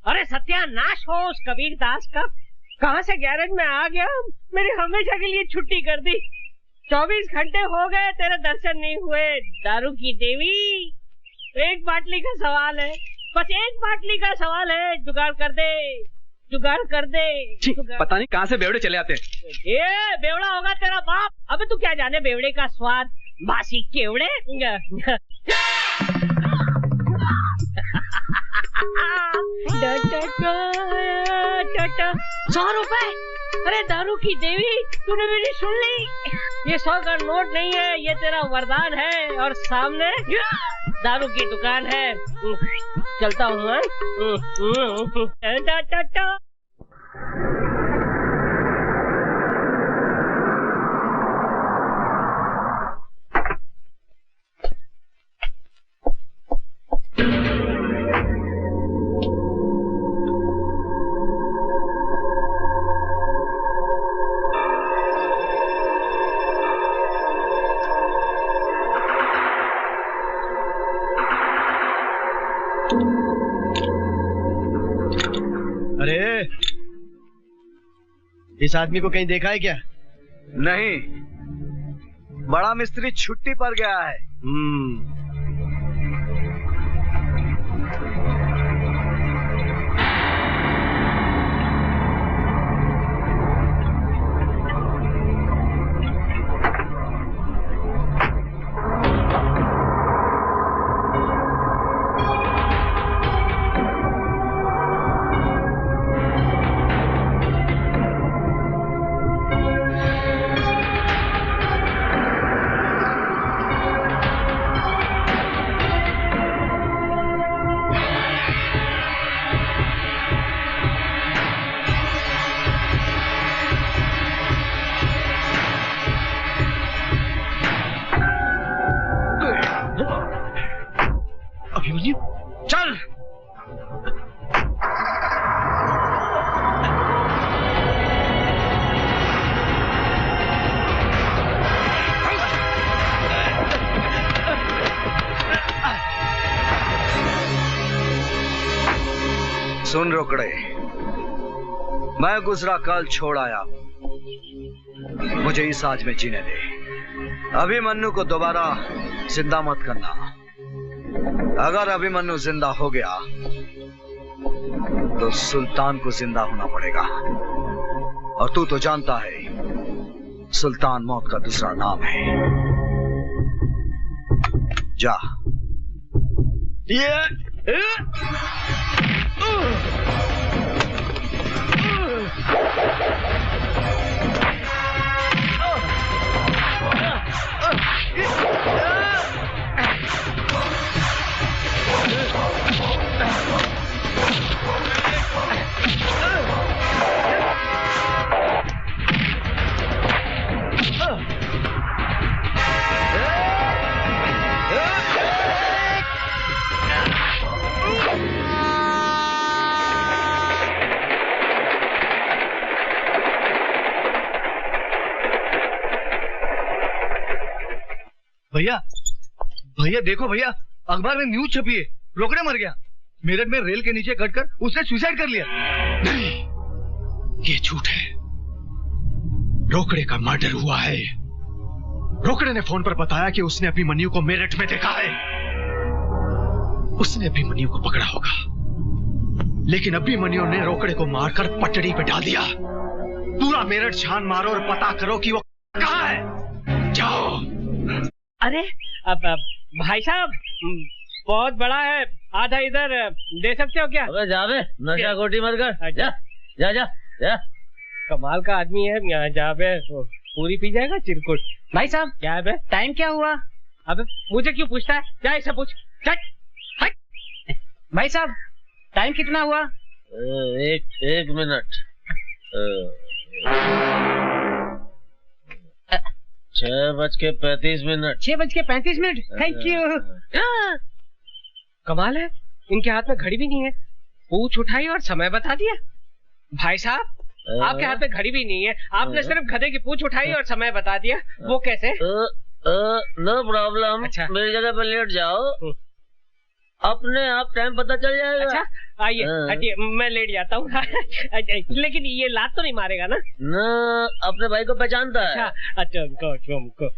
अरे सत्यानाश हो उस कबीर दास का। कहाँ से गैरेज में आ गया, मेरी हमेशा के लिए छुट्टी कर दी। 24 घंटे हो गए तेरे दर्शन नहीं हुए। दारू की देवी, एक बाटली का सवाल है, बस एक बाटली का सवाल है। जुगाड़ कर दे, जुगाड़ कर दे। पता नहीं कहाँ से बेवड़े चले आते हैं। ये बेवड़ा होगा तेरा बाप। अबे तू क्या जाने बेवड़े का स्वाद, बासी केवड़े। 100 रुपए। अरे दारू की देवी, तूने मेरी सुन ली। ये 100 का नोट नहीं है, ये तेरा वरदान है। और सामने दारू की दुकान है। चलता हूँ। इस आदमी को कहीं देखा है क्या? नहीं, बड़ा मिस्त्री छुट्टी पर गया है। चल। सुन रोकड़े, मैं गुजरा कल छोड़ आया, मुझे इस आज में जीने दे। अभिमन्यु को दोबारा जिंदा मत करना। अगर अभिमन्यु जिंदा हो गया तो सुल्तान को जिंदा होना पड़ेगा। और तू तो जानता है सुल्तान मौत का दूसरा नाम है। जा। भैया, भैया देखो भैया, अखबार में न्यूज छपी है, रोकड़े मर गया। मेरठ में रेल के नीचे कटकर उसने सुसाइड कर लिया। नहीं, ये झूठ है। रोकड़े का मर्डर हुआ है। रोकड़े ने फोन पर बताया कि उसने अभिमन्यु को मेरठ में देखा है। उसने अभिमन्यु को पकड़ा होगा, लेकिन अभिमन्यु ने रोकड़े को मारकर पटड़ी पे डाल दिया। पूरा मेरठ छान मारो और पता करो कि वो कहाँ है। जाओ। अरे अब भाई साहब, बहुत बड़ा है, आधा इधर दे सकते हो क्या? अबे जा बे, नशा खोटी मत कर। जा जा जा जा। कमाल का आदमी है, यहाँ जा बे, पूरी पी जाएगा चिरकुट। भाई साहब क्या है बे? टाइम क्या हुआ? अबे मुझे क्यों पूछता है? जा इससे पूछ। भाई साहब टाइम कितना हुआ? एक मिनट। (6:35) 6:35? Thank you. कमाल है, इनके हाथ में घड़ी भी नहीं है। पूछ उठाई और समय बता दिया। भाई साहब, आपके हाथ में घड़ी भी नहीं है, आपने सिर्फ गधे की पूछ उठाई और समय बता दिया। वो कैसे? No problem. अच्छा, मेरी जगह पर लेट जाओ, अपने आप टाइम पता चल जाएगा। अच्छा, आइए हटिए, मैं लेट जाता हूँ। लेकिन ये लात तो नहीं मारेगा ना? ना, अपने भाई को पहचानता है। अच्छा, उनको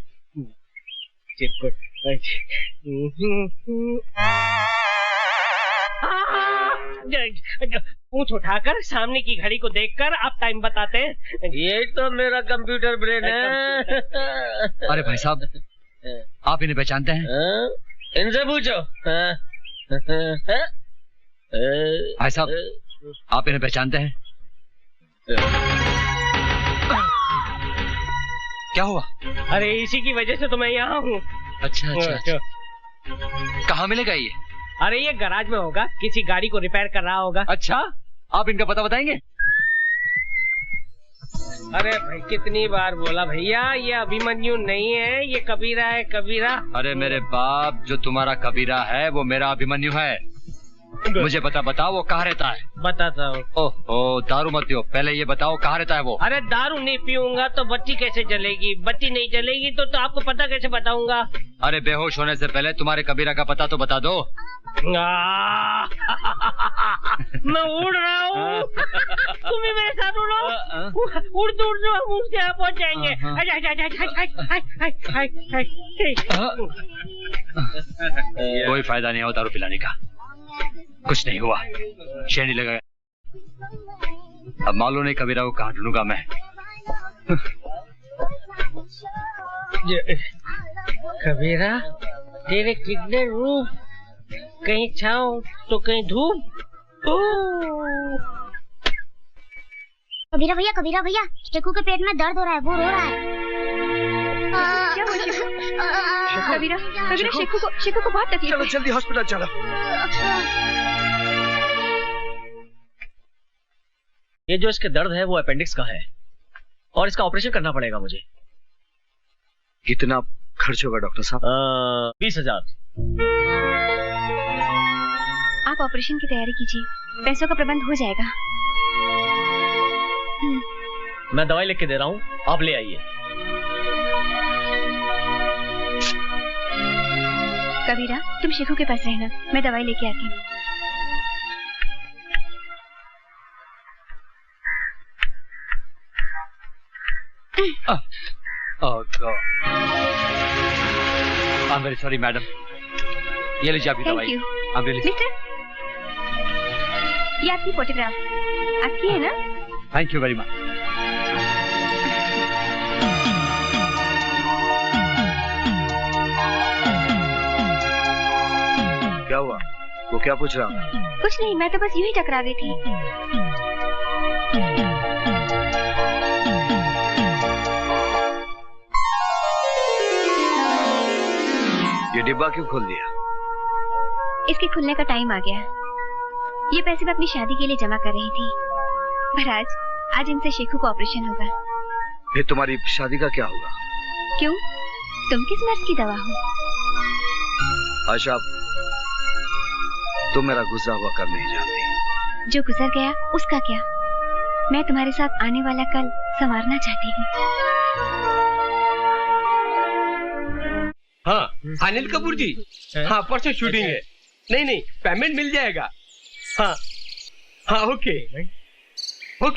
पूछ उठाकर सामने की घड़ी को देखकर आप टाइम बताते हैं। यही तो मेरा कंप्यूटर ब्रेन है। अरे भाई साहब, आप इन्हें पहचानते हैं? इनसे पूछो। भाई साहब, आप इन्हें पहचानते हैं? क्या हुआ? अरे इसी की वजह से तो मैं यहाँ हूँ। अच्छा। कहाँ मिलेगा ये? अरे ये गैराज में होगा, किसी गाड़ी को रिपेयर कर रहा होगा। अच्छा, आप इनका पता बताएंगे? अरे भाई, कितनी बार बोला भैया, ये अभिमन्यु नहीं है, ये कबीरा है, कबीरा। अरे मेरे बाप, जो तुम्हारा कबीरा है वो मेरा अभिमन्यु है। मुझे बताओ वो कहाँ रहता है? बताता हूँ। ओह, दारू मत पियो, पहले ये बताओ कहाँ रहता है वो? अरे दारू नहीं पीऊंगा तो बत्ती कैसे जलेगी? बत्ती नहीं जलेगी तो आपको पता कैसे बताऊंगा? अरे बेहोश होने से पहले तुम्हारे कबीरा का पता तो बता दो। मैं उड़ रहा हूँ, तुम भी मेरे साथ उड़ो। उड़ते हम उसके यहाँ पहुँच जाएंगे। कोई फायदा नहीं हो दारू पिलाने का, कुछ नहीं हुआ, शेर नहीं लगा। अब मालूम नहीं कबीरा को कहाँ ढूंढूंगा मैं। कबीरा, तेरे कितने रूप, कहीं छाँव तो कहीं धूप। कबीरा भैया, शेखू के पेट में दर्द हो रहा है, वो रो रहा है। क्या हुआ कबीरा? शेखू को बहुत तकलीफ है। चलो जल्दी हॉस्पिटल चलो। ये जो इसके दर्द है वो अपेंडिक्स का है और इसका ऑपरेशन करना पड़ेगा मुझे। कितना खर्च होगा डॉक्टर साहब? 20,000। आप ऑपरेशन की तैयारी कीजिए, पैसों का प्रबंध हो जाएगा। मैं दवाई लिख के दे रहा हूँ, आप ले आइए। कबीरा, तुम शेखू के पास रहना, मैं दवाई लेके आती हूँ। Oh God! I'm very sorry, madam. ये लीजिए आपकी दवाई। I'm really sorry. मिस्टर, ये आपकी फोटोग्राफ आपकी है ना? Thank you very much. क्या हुआ? वो क्या पूछ रहा था? कुछ नहीं, मैं तो बस यूं ही टकरा गई थी। ये डिब्बा क्यों खोल दिया? इसके खुलने का टाइम आ गया। ये पैसे मैं अपनी शादी के लिए जमा कर रही थी, पर आज इनसे शेखू को ऑपरेशन होगा। फिर तुम्हारी शादी का क्या होगा? क्यों? तुम किस मर्ज की दवा हो? आशा, तुम मेरा गुजरा हुआ कल नहीं जानती। जो गुजर गया उसका क्या? मैं तुम्हारे साथ आने वाला कल संवारना चाहती हूँ। हाँ, अनिल कपूर जी, हाँ परसों शूटिंग है। नहीं, पेमेंट मिल जाएगा। हाँ, okay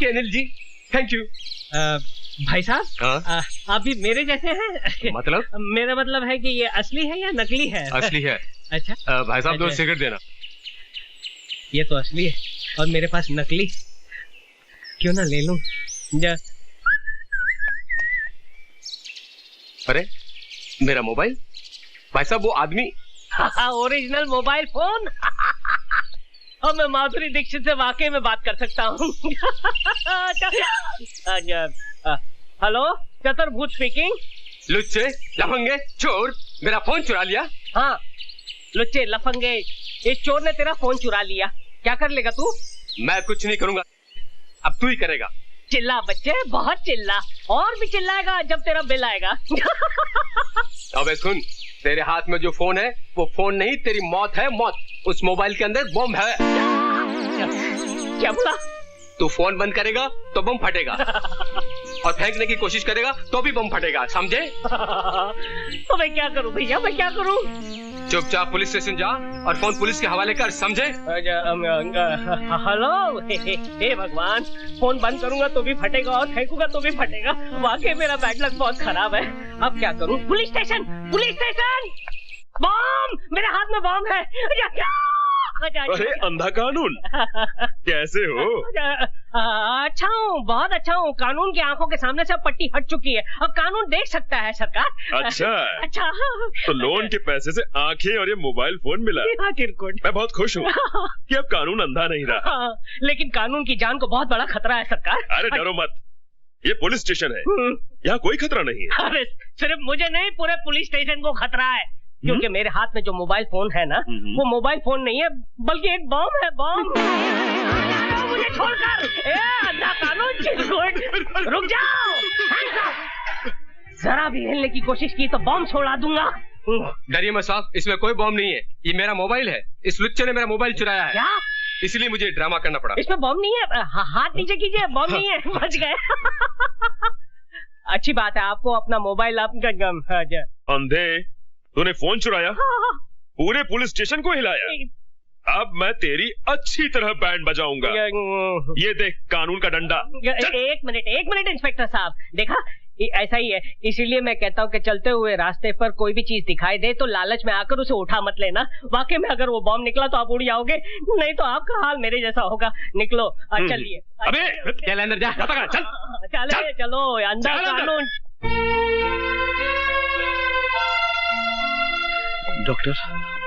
Anil ji, thank you. भाई साहब, आप भी मेरे जैसे हैं? मतलब? मेरा मतलब है कि ये असली है या नकली है? असली है। अच्छा भाई साहब, 2 सिगरेट देना। ये तो असली है और मेरे पास नकली, क्यों ना ले लूं? अरे मेरा मोबाइल, भाई साहब वो आदमी। Original mobile phone. और मैं माधुरी दीक्षित से वाकई में बात कर सकता हूँ। हेलो, चतुर्भुज स्पीकिंग। लुच्चे, लफंगे, चोर, मेरा फोन चुरा लिया। हाँ, लुच्चे, लफंगे, इस चोर ने तेरा फोन चुरा लिया। क्या कर लेगा तू? मैं कुछ नहीं करूंगा, अब तू ही करेगा। चिल्ला बच्चे, बहुत चिल्ला, और भी चिल्लाएगा जब तेरा बिल आएगा। अबे सुन, तेरे हाथ में जो फोन है वो फोन नहीं, तेरी मौत है, मौत। उस मोबाइल के अंदर बम है। क्या बोला? तू फोन बंद करेगा तो बम फटेगा और फेंकने की कोशिश करेगा तो भी बम फटेगा, समझे? तो मैं क्या करूं भैया, मैं क्या करूं? चुपचाप पुलिस स्टेशन जा और फोन पुलिस के हवाले कर, समझे? हेलो, हे भगवान, फोन बंद करूंगा तो भी फटेगा और फेंकूंगा तो भी फटेगा। वाकई मेरा बैड लक बहुत खराब है। अब क्या करूं? Police station, police station! Bomb! मेरे हाथ में बम है। अरे अंधा कानून, कैसे हो? अच्छा हूँ, बहुत अच्छा हूँ। कानून की आंखों के सामने से अब पट्टी हट चुकी है, अब कानून देख सकता है सरकार। अच्छा अच्छा, तो लोन के पैसे से आंखें और ये मोबाइल फोन मिला। मैं बहुत खुश हूँ कि अब कानून अंधा नहीं रहा। लेकिन कानून की जान को बहुत बड़ा खतरा है सरकार। अरे डरो मत, ये पुलिस स्टेशन है, यहाँ कोई खतरा नहीं है। अरे सिर्फ मुझे नहीं, पूरे पुलिस स्टेशन को खतरा है, क्योंकि मेरे हाथ में जो मोबाइल फोन है ना, वो मोबाइल फोन नहीं है बल्कि एक बम है, बम। मुझे छोड़कर, अंधा कानून, चिरकुट, रुक जाओ। जरा भी हिलने की कोशिश की तो बम छोड़ा दूंगा। डरिए मत साहब, इसमें कोई बम नहीं है, ये मेरा मोबाइल है। इस लुच्चे ने मेरा मोबाइल चुराया है। क्या? इसलिए मुझे ड्रामा करना पड़ा। इसमें बम नहीं है, हाथ नीचे कीजिए, बम नहीं है, बच गए। अच्छी बात है, आपको अपना मोबाइल अंधे, तूने फोन चुराया, पूरे पुलिस स्टेशन को हिलाया। अब मैं तेरी अच्छी तरह बैंड बजाऊंगा। ये देख कानून का डंडा। एक मिनट इंस्पेक्टर साहब, देखा ऐसा ही है, इसीलिए मैं कहता हूँ कि चलते हुए रास्ते पर कोई भी चीज दिखाई दे तो लालच में आकर उसे उठा मत लेना। वाकई में अगर वो बम निकला तो आप उड़ जाओगे, नहीं तो आपका हाल मेरे जैसा होगा। निकलो, चलिए। अबे चल अंदर जा, चल चलो, अंदर कानून। डॉक्टर,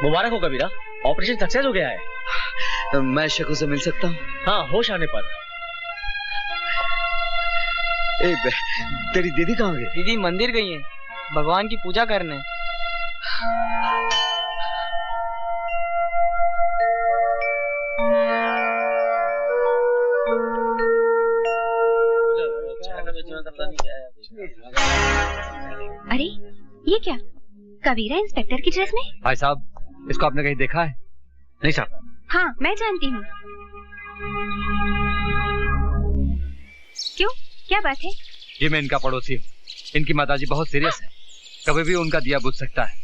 मुबारक हो कबीरा, ऑपरेशन सक्सेस हो गया है। मैं शकु से मिल सकता हूँ? हाँ, होश आने पर। तेरी दीदी कहाँ गई? दीदी मंदिर गई है, भगवान की पूजा करने। अरे ये क्या, कबीरा इंस्पेक्टर की ड्रेस में? भाई साहब, इसको आपने कहीं देखा है? नहीं साहब। हाँ, मैं जानती हूँ। क्यों, क्या बात है? ये मैं इनका पड़ोसी हूँ, इनकी माताजी बहुत सीरियस है, कभी भी उनका दिया बुझ सकता है।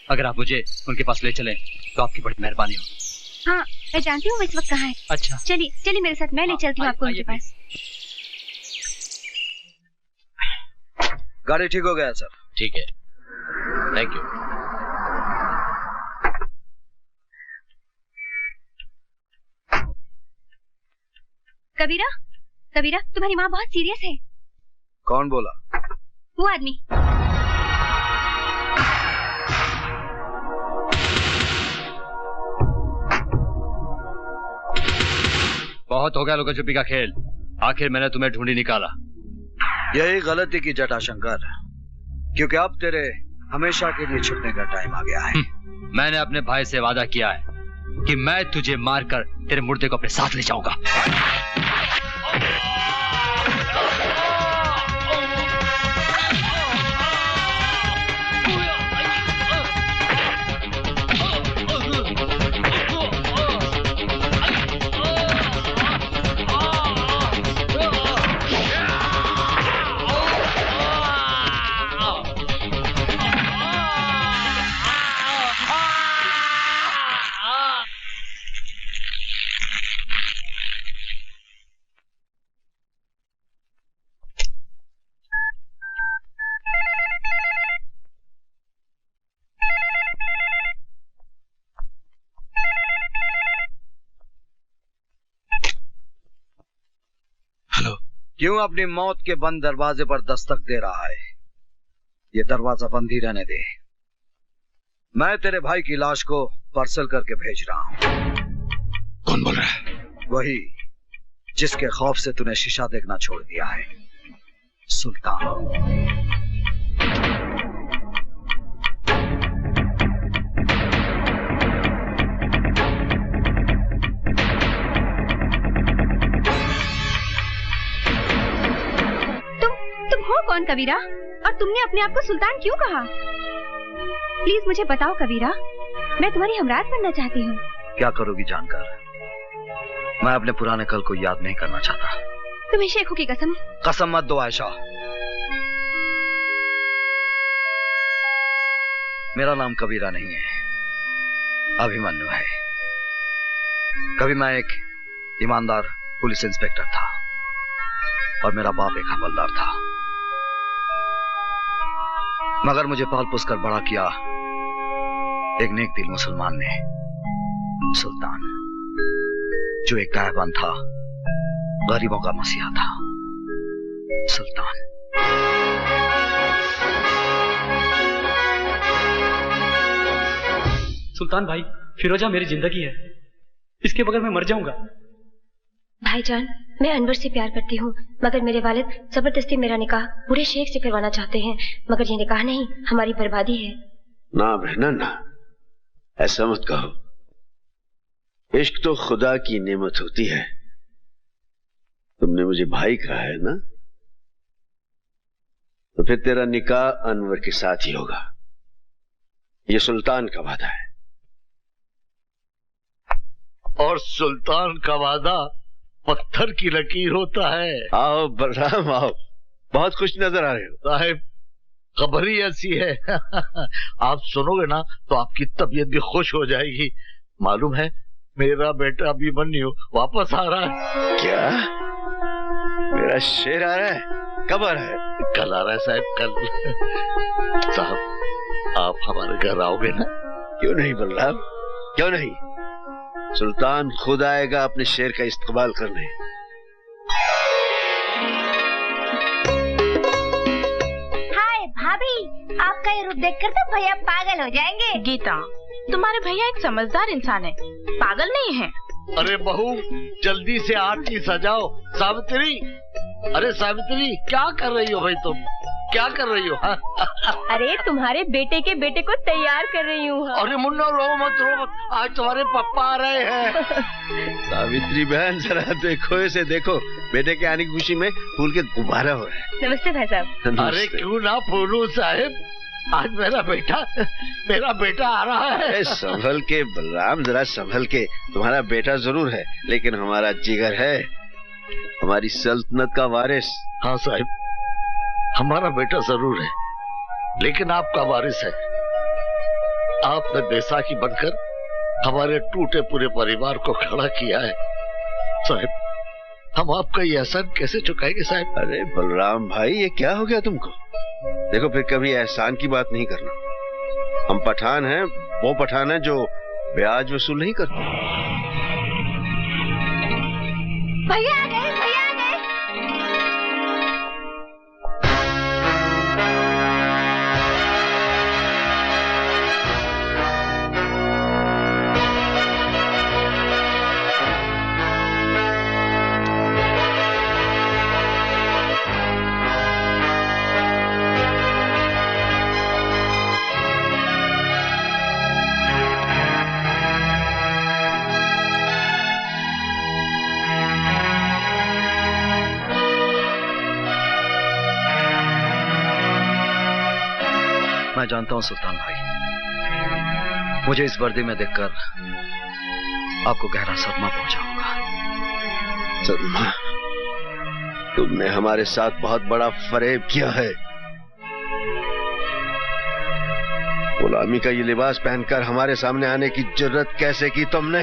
अगर आप मुझे उनके पास ले चलें तो आपकी बड़ी मेहरबानी होगी। हाँ, मैं जानती हूँ वो इस वक्त कहाँ है। अच्छा, चलिए मेरे साथ, मैं ले चलती हूँ आपको उनके पास। गाड़ी ठीक हो गया सर? ठीक है, थैंक यू। कबीरा, तुम्हारी माँ बहुत सीरियस है। कौन बोला? वो आदमी। बहुत हो गया लुका छुपी का खेल, आखिर मैंने तुम्हें ढूंढी निकाला। यही गलती की जटा शंकर, क्योंकि अब तेरे हमेशा के लिए छुटने का टाइम आ गया है। मैंने अपने भाई से वादा किया है कि मैं तुझे मारकर तेरे मुर्दे को अपने साथ ले जाऊंगा। क्यों अपनी मौत के बंद दरवाजे पर दस्तक दे रहा है? ये दरवाजा बंद ही रहने दे। मैं तेरे भाई की लाश को पार्सल करके भेज रहा हूं। कौन बोल रहा है? वही जिसके खौफ से तूने शीशा देखना छोड़ दिया है, सुल्तान। हो कौन कबीरा? और तुमने अपने आप को सुल्तान क्यों कहा? प्लीज मुझे बताओ कबीरा, मैं तुम्हारी हमराज बनना चाहती हूँ। क्या करोगी जानकर? मैं अपने पुराने कल को याद नहीं करना चाहता। तुम्हें शेखों की कसम। कसम मत दो आयशा। मेरा नाम कबीरा नहीं है, अभिमन्यु है। कभी मैं एक ईमानदार पुलिस इंस्पेक्टर था और मेरा बाप एक हवलदार था, मगर मुझे पाल पोस कर बड़ा किया एक नेक दिल मुसलमान ने, सुल्तान, जो एक गायबान था, गरीबों का मसीहा था। सुल्तान। सुल्तान भाई, फिरोजा मेरी जिंदगी है, इसके बगैर मैं मर जाऊंगा। भाईजान, मैं अनवर से प्यार करती हूँ, मगर मेरे वालिद जबरदस्ती मेरा निकाह बूढ़े शेख से करवाना चाहते हैं, मगर ये निकाह नहीं, हमारी बर्बादी है। ना बहना ना, ऐसा मत कहो। इश्क तो खुदा की नेमत होती है। तुमने मुझे भाई कहा है ना, तो फिर तेरा निकाह अनवर के साथ ही होगा। ये सुल्तान का वादा है। और सुल्तान का वादा पत्थर की लकीर होता है। आओ बलराम आओ, बहुत खुश नजर आ रहे हो। साहिब, खबर ही ऐसी है आप सुनोगे ना तो आपकी तबीयत भी खुश हो जाएगी। मालूम है, मेरा बेटा अभिमन्यु वापस आ रहा है। क्या? मेरा शेर आ रहा है? कब आ रहा है? कल आ रहा है साहब, कल। साहब, आप हमारे घर आओगे ना? क्यों नहीं बलराम, क्यों नहीं? सुल्तान खुद आएगा अपने शेर का इस्तकबाल करने। हाय भाभी, आपका ये रूप देखकर तो भैया पागल हो जाएंगे। गीता, तुम्हारे भैया एक समझदार इंसान है, पागल नहीं है। अरे बहू, जल्दी से आरती सजाओ। सावित्री, अरे सावित्री, क्या कर रही हो भाई तुम? क्या कर रही हो? अरे तुम्हारे बेटे के बेटे को तैयार कर रही हूँ। अरे मुन्ना, रो मत, आज तुम्हारे पापा आ रहे हैं। सावित्री बहन, जरा देखो इसे, देखो, बेटे के आने की खुशी में फूल के गुब्बारा हो रहा है। नमस्ते भाई साहब। अरे क्यों ना फूलू साहिब, आज मेरा बेटा आ रहा है। संभल के बलराम, जरा संभल के। तुम्हारा बेटा जरूर है, लेकिन हमारा जिगर है, हमारी सल्तनत का वारिस। हाँ साहिब, हमारा बेटा जरूर है, लेकिन आपका वारिस है। आपने बैसाखी बनकर हमारे टूटे पूरे परिवार को खड़ा किया है। साहिब, हम आपका ये एहसान कैसे चुकाएंगे साहिब? अरे बलराम भाई, ये क्या हो गया तुमको? देखो, फिर कभी एहसान की बात नहीं करना। हम पठान हैं, वो पठान है जो ब्याज वसूल नहीं करते। भैया आ गए, भैया आ गए। मैं जानता हूं सुल्तान भाई, मुझे इस वर्दी में देखकर आपको गहरा सदमा पहुंचा होगा। सदमा? तुमने हमारे साथ बहुत बड़ा फरेब किया है। गुलामी का ये लिबास पहनकर हमारे सामने आने की जरूरत कैसे की तुमने?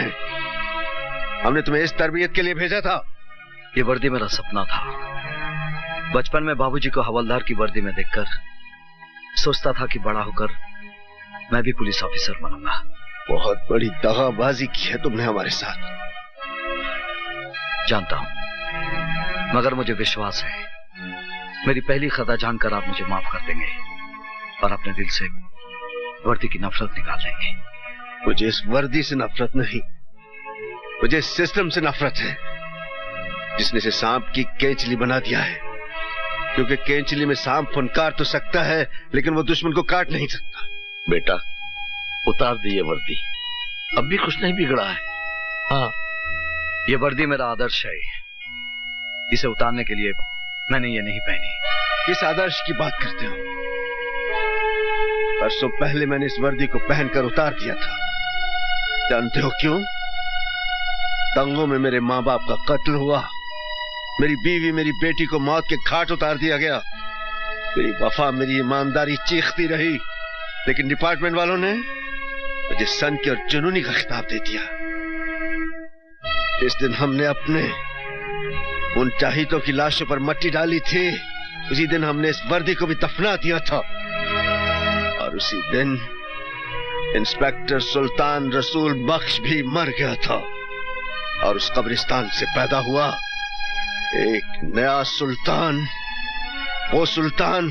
हमने तुम्हें इस तरबियत के लिए भेजा था। ये वर्दी मेरा सपना था। बचपन में बाबूजी को हवलदार की वर्दी में देखकर सोचता था कि बड़ा होकर मैं भी पुलिस ऑफिसर बनूंगा। बहुत बड़ी दगाबाजी की है तुमने हमारे साथ। जानता हूं, मगर मुझे विश्वास है मेरी पहली खता जानकर आप मुझे माफ कर देंगे और अपने दिल से वर्दी की नफरत निकाल देंगे। मुझे इस वर्दी से नफरत नहीं, मुझे इस सिस्टम से नफरत है जिसने इसे सांप की केंचली बना दिया है। क्योंकि केंचली में सांप फुनकार तो सकता है, लेकिन वो दुश्मन को काट नहीं सकता। बेटा, उतार दिए वर्दी, अब भी कुछ नहीं बिगड़ा है। हाँ, ये वर्दी मेरा आदर्श है, इसे उतारने के लिए मैंने ये नहीं पहनी। किस आदर्श की बात करते हो? परसों पहले मैंने इस वर्दी को पहनकर उतार दिया था। जानते हो क्यों? दंगों में मेरे माँ बाप का कत्ल हुआ, मेरी बीवी मेरी बेटी को मौत के घाट उतार दिया गया। मेरी वफा मेरी ईमानदारी चीखती रही, लेकिन डिपार्टमेंट वालों ने मुझे सन की और जुनूनी का खिताब दे दिया। इस दिन हमने अपने उन चाहितों की लाशों पर मट्टी डाली थी, उसी दिन हमने इस वर्दी को भी दफना दिया था। और उसी दिन इंस्पेक्टर सुल्तान रसूल बख्श भी मर गया था, और उस कब्रिस्तान से पैदा हुआ एक नया सुल्तान, वो सुल्तान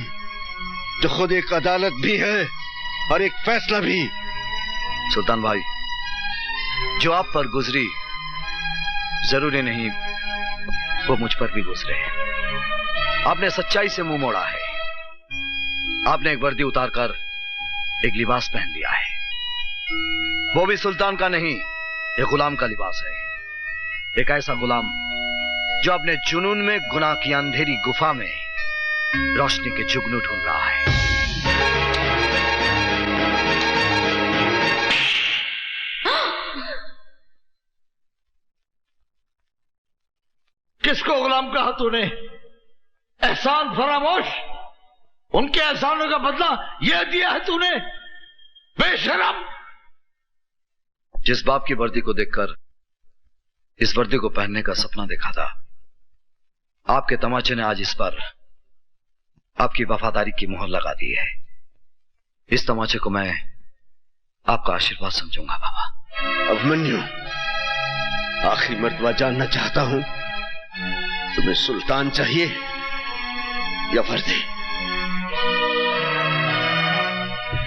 जो खुद एक अदालत भी है और एक फैसला भी। सुल्तान भाई, जो आप पर गुजरी जरूरी नहीं वो मुझ पर भी गुजरे। आपने सच्चाई से मुंह मोड़ा है। आपने एक वर्दी उतारकर एक लिबास पहन लिया है, वो भी सुल्तान का नहीं, एक गुलाम का लिबास है। एक ऐसा गुलाम जो अपने जुनून में गुनाह की अंधेरी गुफा में रोशनी के जुगनू ढूंढ रहा है। किसको गुलाम कहा तूने? एहसान फरामोश, उनके एहसानों का बदला यह दिया है तूने, बेशरम। जिस बाप की वर्दी को देखकर इस वर्दी को पहनने का सपना देखा था, आपके तमाचे ने आज इस पर आपकी वफादारी की मोहर लगा दी है। इस तमाचे को मैं आपका आशीर्वाद समझूंगा बाबा। अभिमन्यु, आखिरी मर्तबा जानना चाहता हूं, तुम्हें सुल्तान चाहिए या वर्दी?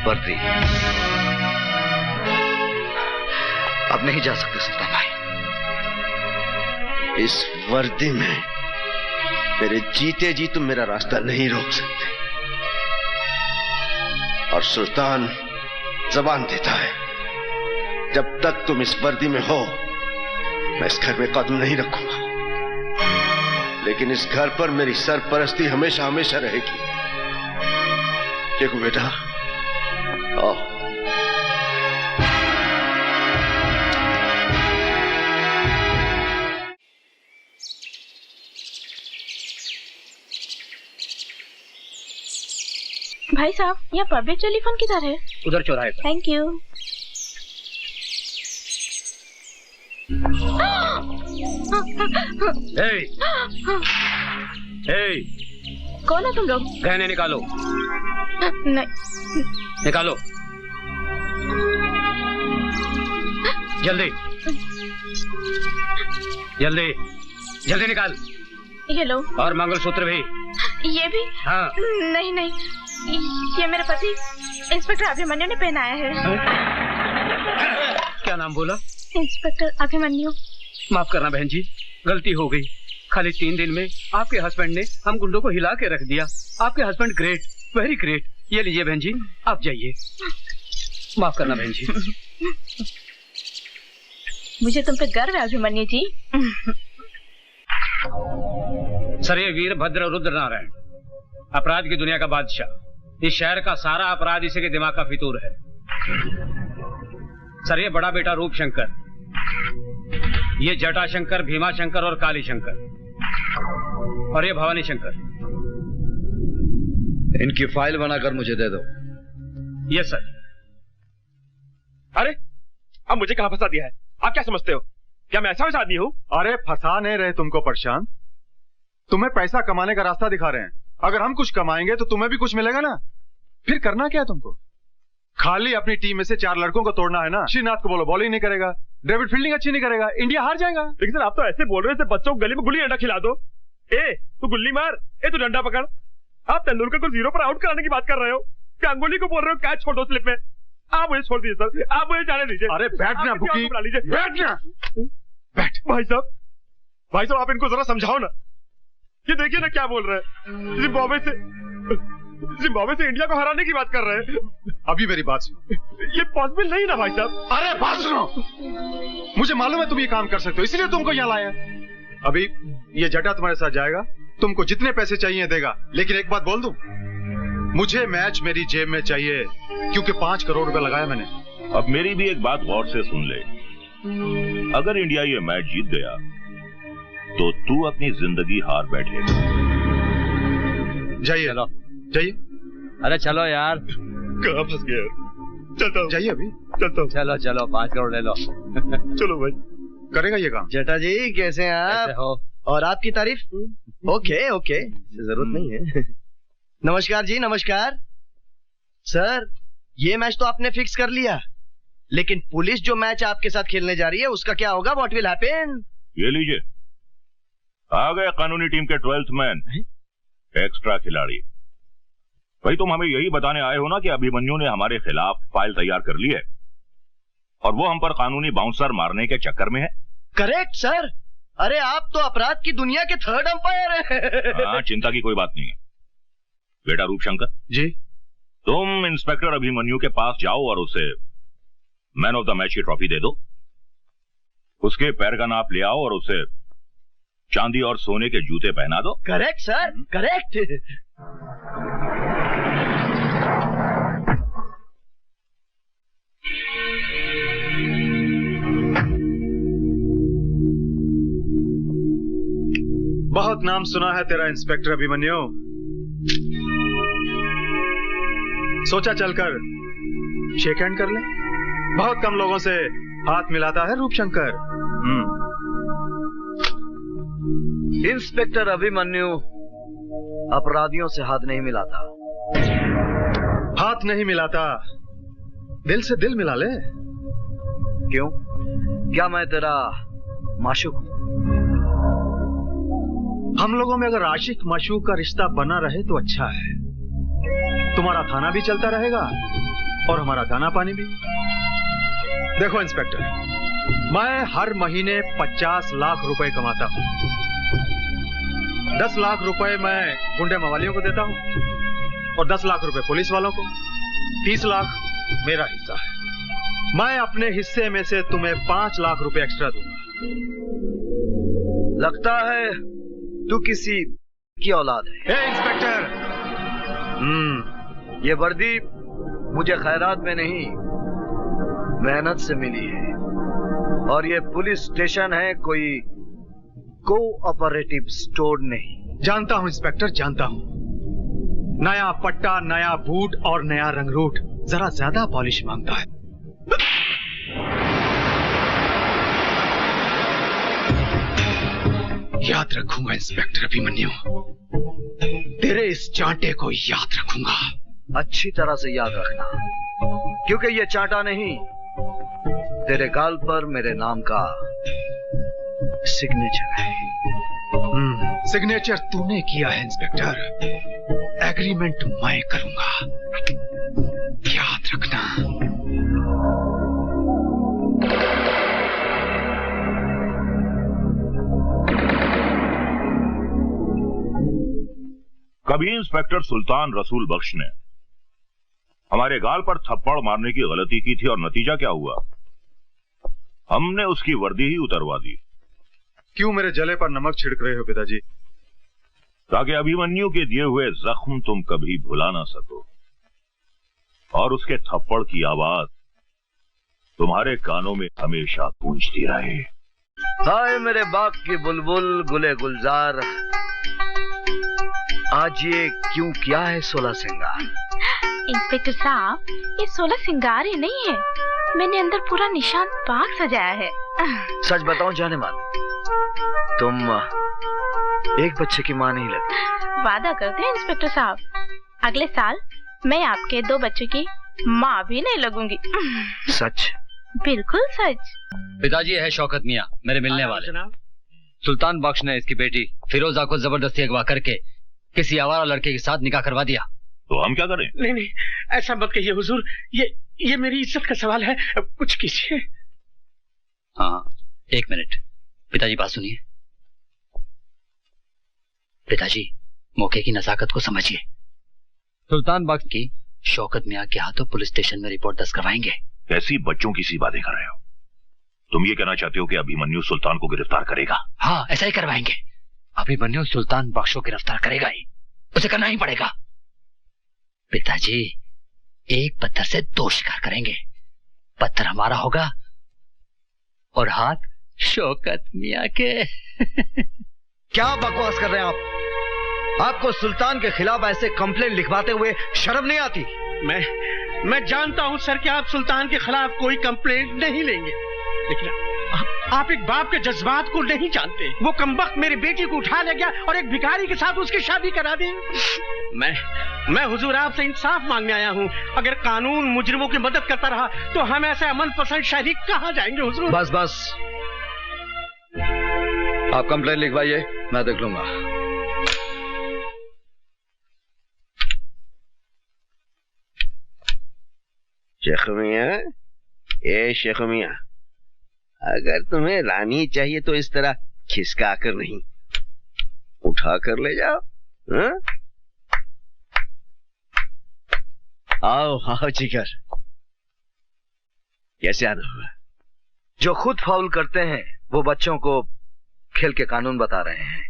वर्दी। अब नहीं जा सकते सुल्तान भाई। इस वर्दी में मेरे जीते जी तुम मेरा रास्ता नहीं रोक सकते। और सुल्तान जबान देता है, जब तक तुम इस वर्दी में हो मैं इस घर में कदम नहीं रखूंगा, लेकिन इस घर पर मेरी सरपरस्ती हमेशा हमेशा रहेगी। देखो बेटा, आओ। भाई साहब, यहाँ पब्लिक टेलीफोन किधर है? उधर चौराहे पर। Thank you. कौन हो तुम लोग? गहने निकालो। नहीं। निकालो जल्दी जल्दी जल्दी निकाल। ये लो। और मंगलसूत्र भी। ये भी? हाँ। नहीं नहीं, ये मेरे पति इंस्पेक्टर अभिमन्यु ने पहनाया है। क्या नाम बोला? इंस्पेक्टर अभिमन्यु। माफ करना बहन जी, गलती हो गई। खाली 3 दिन में आपके हस्बैंड ने हम गुंडों को हिला के रख दिया। आपके हस्बैंड ग्रेट, वेरी ग्रेट। ये लीजिए बहन जी, आप जाइए। माफ करना बहन जी। मुझे तुम पे गर्व है अभिमन्यु जी। सर, ये वीरभद्र रुद्र नारायण, अपराध की दुनिया का बादशाह। इस शहर का सारा अपराध इसी के दिमाग का फितूर है। सर, ये बड़ा बेटा रूप शंकर, ये जटा शंकर, भीमा शंकर और काली शंकर, और ये भवानी शंकर। इनकी फाइल बनाकर मुझे दे दो। Yes sir. अरे, अब मुझे कहां फंसा दिया है? आप क्या समझते हो? क्या मैं ऐसा वैसा आदमी हूं? अरे फंसा नहीं रहे तुमको प्रशांत, तुम्हें पैसा कमाने का रास्ता दिखा रहे हैं। अगर हम कुछ कमाएंगे तो तुम्हें भी कुछ मिलेगा ना। फिर करना क्या है तुमको? खाली अपनी टीम में से 4 लड़कों को तोड़ना है ना। श्रीनाथ को बोलो बॉलिंग नहीं करेगा, डेविड फील्डिंग अच्छी नहीं करेगा, इंडिया हार जाएगा। लेकिन सर, आप तो ऐसे बोल रहे हैं बच्चों को गली में गुल्ली डंडा खिला दो। ए तू गुल्ली मार, ए तू डंडा पकड़। आप तेंदुलकर को 0 पर आउट कराने की बात कर रहे हो, गांगुली को बोल रहे हो कैच छोड़ दो स्लिप में। आप मुझे छोड़ दीजिए सर, आप मुझे जाने दीजिए। अरे बैठना बुकी, बैठना। बैठ। भाई साहब आप इनको जरा समझाओ ना। ये देखिए ना क्या बोल रहे हैं। जिम्बाब्वे से इंडिया को हराने की बात कर रहे हैं। अभी मेरी बात सुनो। ये पॉसिबल नहीं ना भाई साहब। अरे बात सुनो, मुझे मालूम है तुम ये काम कर सकते हो, इसलिए तुमको यहाँ लाया। अभी ये जटा तुम्हारे साथ जाएगा तुमको जितने पैसे चाहिए देगा, लेकिन एक बात बोल दूं, मुझे मैच मेरी जेब में चाहिए, क्योंकि 5 करोड़ रुपए लगाया मैंने। अब मेरी भी एक बात गौर से सुन ले, अगर इंडिया ये मैच जीत गया तो तू अपनी जिंदगी हार बैठेगा। जाइए जाइए। अरे चलो यार। कहाँ फंस गया? चलता हूँ। जाइए अभी चलता हूँ। चलो चलो 5 करोड़ ले लो। चलो भाई, करेगा ये काम। जेठा जी कैसे हैं आप? हो? और आपकी तारीफ? ओके ओके, जरूरत नहीं है। नमस्कार जी, नमस्कार। सर, ये मैच तो आपने फिक्स कर लिया, लेकिन पुलिस जो मैच आपके साथ खेलने जा रही है उसका क्या होगा? What will happen? ये लीजिए, आ गए कानूनी टीम के 12th मैन, एक्स्ट्रा खिलाड़ी। भाई तुम हमें यही बताने आए हो ना कि अभिमन्यु ने हमारे खिलाफ फाइल तैयार कर ली है और वो हम पर कानूनी बाउंसर मारने के चक्कर में है। Correct sir. अरे आप तो अपराध की दुनिया के 3rd अंपायर हैं। हाँ, चिंता की कोई बात नहीं है। बेटा रूपशंकर जी, तुम इंस्पेक्टर अभिमन्यु के पास जाओ और उसे मैन ऑफ द मैच की ट्रॉफी दे दो। उसके पैर का नाप ले आओ और उसे चांदी और सोने के जूते पहना दो। Correct sir, correct. बहुत नाम सुना है तेरा इंस्पेक्टर अभिमन्यु। सोचा चलकर शेक हैंड कर ले। बहुत कम लोगों से हाथ मिलाता है रूपशंकर। इंस्पेक्टर अभिमन्यु अपराधियों से हाथ नहीं मिलाता। हाथ नहीं मिलाता, दिल से दिल मिला ले। क्यों? क्या मैं तेरा माशूक हूं? हम लोगों में अगर आशिक माशूक का रिश्ता बना रहे तो अच्छा है। तुम्हारा थाना भी चलता रहेगा और हमारा दाना पानी भी। देखो इंस्पेक्टर, मैं हर महीने 50 लाख रुपए कमाता हूं। 10 लाख रुपए मैं गुंडे मवालियों को देता हूं और 10 लाख रुपए पुलिस वालों को। 30 लाख मेरा हिस्सा है। मैं अपने हिस्से में से तुम्हें 5 लाख रुपए एक्स्ट्रा दूंगा। लगता है तू किसी की औलाद है। हे इंस्पेक्टर, ये वर्दी मुझे खैरात में नहीं, मेहनत से मिली है। और ये पुलिस स्टेशन है, कोई कोऑपरेटिव स्टोर नहीं। जानता हूं इंस्पेक्टर, जानता हूं। नया पट्टा, नया बूट और नया रंगरूट जरा ज्यादा पॉलिश मांगता है। याद रखूंगा इंस्पेक्टर अभिमन्यु, तेरे इस चांटे को याद रखूंगा। अच्छी तरह से याद रखना, क्योंकि ये चांटा नहीं, तेरे गाल पर मेरे नाम का सिग्नेचर है। सिग्नेचर तूने किया है इंस्पेक्टर, एग्रीमेंट मैं करूंगा, याद रखना। कभी इंस्पेक्टर सुल्तान रसूल बख्श ने हमारे गाल पर थप्पड़ मारने की गलती की थी और नतीजा क्या हुआ? हमने उसकी वर्दी ही उतरवा दी। क्यों मेरे जले पर नमक छिड़क रहे हो पिताजी? ताकि अभिमन्यु के दिए हुए जख्म तुम कभी भुला ना सको और उसके थप्पड़ की आवाज तुम्हारे कानों में हमेशा गूंजती रहे। हाय मेरे बाग की बुलबुल, गुले गुलजार, आज ये क्यों किया है 16 सिंगार? इंस्पेक्टर साहब, ये 16 सिंगार ही नहीं है, मैंने अंदर पूरा निशान बाग सजाया है। सच बताऊं जाने मान, तुम एक बच्चे की मां नहीं लगती। वादा करते हैं इंस्पेक्टर साहब, अगले साल मैं आपके 2 बच्चों की माँ भी नहीं लगूंगी। सच? बिल्कुल सच। पिताजी है शौकत मियाँ, मेरे मिलने वाले। सुल्तान बख्श ने इसकी बेटी फिरोजा को जबरदस्ती अगवा करके किसी आवारा लड़के के साथ निकाह करवा दिया। तो हम क्या करें? नहीं नहीं, ऐसा मत कहिए हुजूर, ये मेरी इज्जत का सवाल है, कुछ कीजिए। हाँ, 1 मिनट। पिताजी बात सुनिए। पिताजी, मौके की नजाकत को समझिए। सुल्तान बख्श की शौकत मियाँ के हाथों पुलिस स्टेशन में रिपोर्ट दर्ज करवाएंगे। कैसी बच्चों की सी बातें कर रहे हो? तुम ये कहना चाहते हो कि अभिमन्यु सुल्तान को गिरफ्तार करेगा? हाँ, ऐसा ही करवाएंगे। अभिमन्यु सुल्तान बख्श को गिरफ्तार करेगा ही, उसे करना ही पड़ेगा। पिताजी, एक पत्थर से 2 शिकार करेंगे। पत्थर हमारा होगा और हाथ शौकत मियां के। क्या बकवास कर रहे हैं आप? आपको सुल्तान के खिलाफ ऐसे कंप्लेंट लिखवाते हुए शर्म नहीं आती? मैं जानता हूं सर कि आप सुल्तान के खिलाफ कोई कंप्लेंट नहीं लेंगे, लेकिन आप एक बाप के जज्बात को नहीं जानते। वो कमबख्त मेरी बेटी को उठा ले गया और एक भिखारी के साथ उसकी शादी करा दी। मैं हुजूर आपसे इंसाफ मांगने आया हूँ। अगर कानून मुजरिमों की मदद करता रहा तो हम ऐसे अमन पसंद शहरी कहाँ जाएंगे हुजूर? बस बस, आप कंप्लेंट लिखवाइए, मैं देख लूंगा। शेख मियां, ए शेख मियां, अगर तुम्हें रानी चाहिए तो इस तरह खिसका कर नहीं, उठा कर ले जाओ। हा? आओ आओ जिगर, कैसे आना हुआ? जो खुद फाउल करते हैं वो बच्चों को खेल के कानून बता रहे हैं।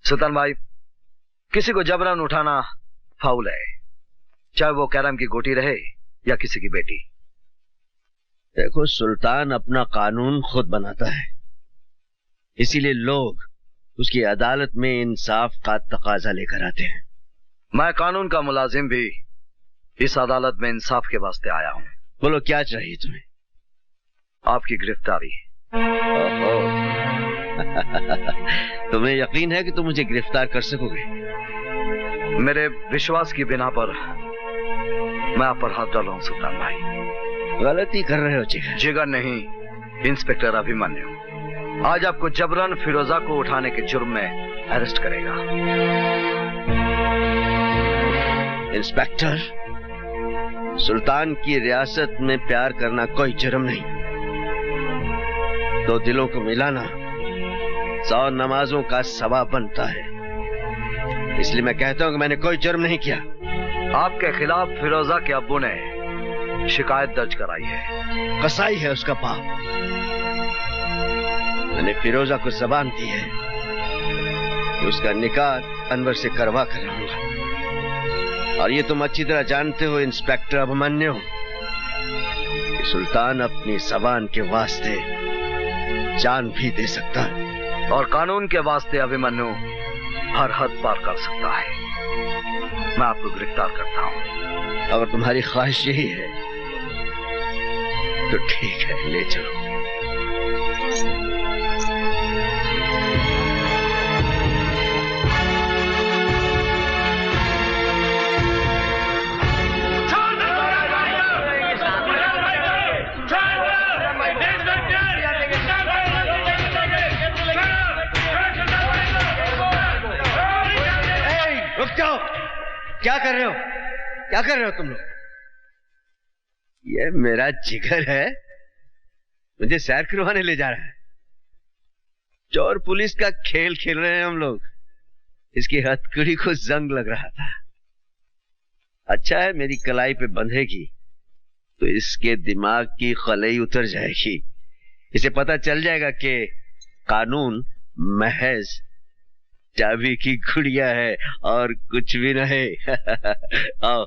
सुल्तान भाई, किसी को जबरन उठाना फाउल है, चाहे वो कैरम की गोटी रहे या किसी की बेटी। देखो, सुल्तान अपना कानून खुद बनाता है, इसीलिए लोग उसकी अदालत में इंसाफ का तकाजा लेकर आते हैं। मैं कानून का मुलाजिम भी इस अदालत में इंसाफ के वास्ते आया हूं। बोलो, क्या चाहिए तुम्हें? आपकी गिरफ्तारी। तुम्हें यकीन है कि तुम मुझे गिरफ्तार कर सकोगे? मेरे विश्वास की बिना पर मैं आप पर हाथ डाल रहा हूं सुल्तान भाई। गलती कर रहे हो जिगर। जिगर नहीं, इंस्पेक्टर अभिमन्यु आज आपको जबरन फिरोजा को उठाने के जुर्म में अरेस्ट करेगा। इंस्पेक्टर, सुल्तान की रियासत में प्यार करना कोई जुर्म नहीं। 2 दिलों को मिलाना 100 नमाजों का सवाब बनता है। इसलिए मैं कहता हूं कि मैंने कोई जुर्म नहीं किया। आपके खिलाफ फिरोजा के अब्बू ने शिकायत दर्ज कराई है। कसाई है उसका बाप। मैंने फिरोजा को जबान दी है कि उसका निकाह अनवर से करवा कर रहूंगा। और ये तुम अच्छी तरह जानते हो इंस्पेक्टर अभिमन्यु कि सुल्तान अपनी जबान के वास्ते जान भी दे सकता है। और कानून के वास्ते अभिमन्यु हर हद पार कर सकता है। मैं आपको गिरफ्तार करता हूं। अगर तुम्हारी ख्वाहिश यही है तो ठीक है, ले चलो। रुक जाओ, क्या कर रहे हो? क्या कर रहे हो तुम लोग? ये मेरा जिगर है, मुझे सैर करवाने ले जा रहा है। चोर पुलिस का खेल खेल रहे हैं हम लोग। इसकी हथकड़ी को जंग लग रहा था। अच्छा है मेरी कलाई पे बंधेगी तो इसके दिमाग की खलई उतर जाएगी। इसे पता चल जाएगा कि कानून महज चाबी की गुड़िया है और कुछ भी नहीं। आओ।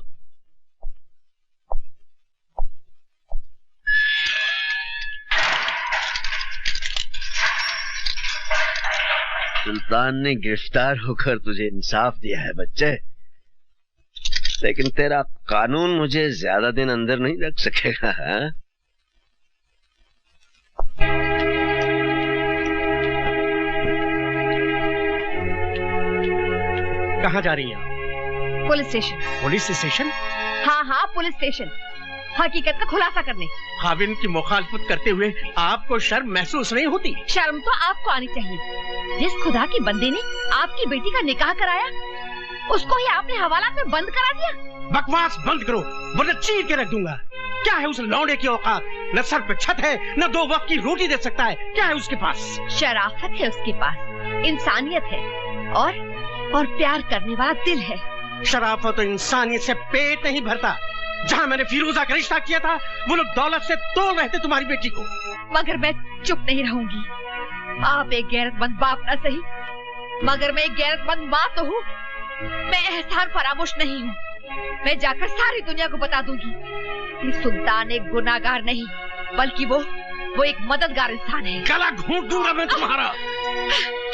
सुल्तान ने गिरफ्तार होकर तुझे इंसाफ दिया है बच्चे, लेकिन तेरा कानून मुझे ज्यादा दिन अंदर नहीं रख सकेगा। हाँ? कहाँ जा रही हैं? Police station. Police station? हाँ हाँ, पुलिस स्टेशन, हकीकत का खुलासा करने। खाविन की मुखालफत करते हुए आपको शर्म महसूस नहीं होती? शर्म तो आपको आनी चाहिए। जिस खुदा की बंदे ने आपकी बेटी का निकाह कराया, उसको ही आपने हवालात में बंद करा दिया। बकवास बंद करो वरना चीर के रख दूंगा। क्या है उस लौंडे की औकात? न सर पे छत है, न 2 वक्त की रोटी दे सकता है। क्या है उसके पास? शराफत है उसके पास, इंसानियत है और प्यार करने वाला दिल है। शराफत और इंसानियत से पेट नहीं भरता। जहाँ मैंने फिरोजा का रिश्ता किया था वो लोग दौलत से तोड़ रहे थे तुम्हारी बेटी को। मगर मैं चुप नहीं रहूंगी। आप एक गैरतमंद बाप न सही, मगर मैं एक गैरतमंद माँ तो हूँ। मैं एहसान फरामोश नहीं हूँ। मैं जाकर सारी दुनिया को बता दूंगी कि सुल्तान एक गुनाहगार नहीं बल्कि वो एक मददगार इंसान है। गला घूंट दूंगा मैं तुम्हारा।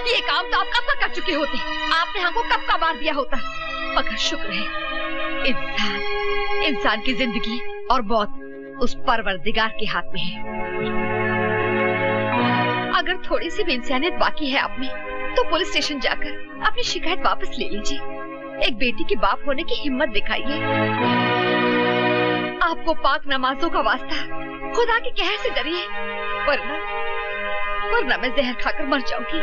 ये काम तो आप कब का कर चुके होते, आपने हमको कब का मार दिया होता। मगर शुक्र है इंसान की जिंदगी और मौत उस परवरदिगार के हाथ में है। अगर थोड़ी सी भी इंसानियत बाकी है आप में तो पुलिस स्टेशन जाकर अपनी शिकायत वापस ले लीजिए। एक बेटी के बाप होने की हिम्मत दिखाइए। आपको पाक नमाजों का वास्ता, खुदा के कहर से डरिए, वरना मैं जहर खाकर मर जाऊंगी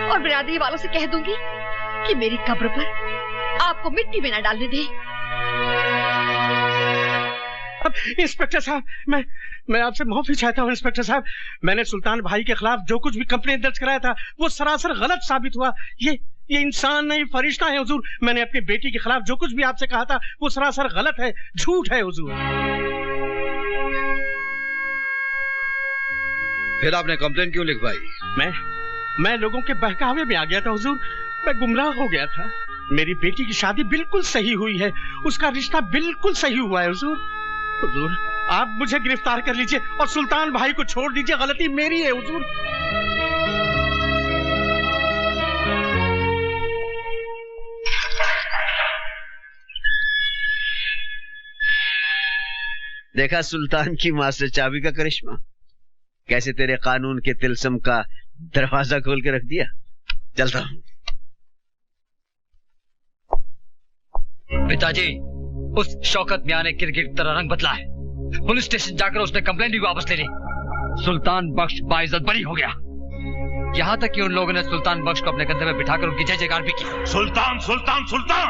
और बिरादरी वालों से कह दूंगी कि मेरी कब्र पर आपको मिट्टी में न डालने दें। इंस्पेक्टर साहब, मैं आपसे माफी चाहता हूँ। इंस्पेक्टर साहब, मैंने सुल्तान भाई के खिलाफ जो कुछ भी कंप्लेंट दर्ज कराया था वो सरासर गलत साबित हुआ। ये इंसान नहीं फरिश्ता है हुजूर। मैंने अपनी बेटी के खिलाफ जो कुछ भी आपसे कहा था वो सरासर गलत है, झूठ है हुजूर। फिर आपने कंप्लेंट क्यों लिखवाई? मैं लोगों के बहकावे में आ गया था हुजूर। मैं गुमराह हो गया था। मेरी बेटी की शादी बिल्कुल सही हुई है, उसका रिश्ता बिल्कुल सही हुआ है हुजूर। हुजूर, आप मुझे गिरफ्तार कर लीजिए और सुल्तान भाई को छोड़ दीजिए। गलती मेरी है हुजूर। देखा सुल्तान की मास्टर चाबी का करिश्मा, कैसे तेरे कानून के तिलस्म का दरवाजा खोल के रख दिया। चलता हूं। पिताजी, उस शौकत मियां ने किरकिर तरह रंग बदला है। पुलिस स्टेशन जाकर उसने कंप्लेंट भी वापस ले ली। सुल्तान बख्श बाइज्जत बरी हो गया। यहाँ तक कि उन लोगों ने सुल्तान बख्श को अपने कंधे में बिठाकर उनकी जय जयकार भी की। सुल्तान सुल्तान सुल्तान,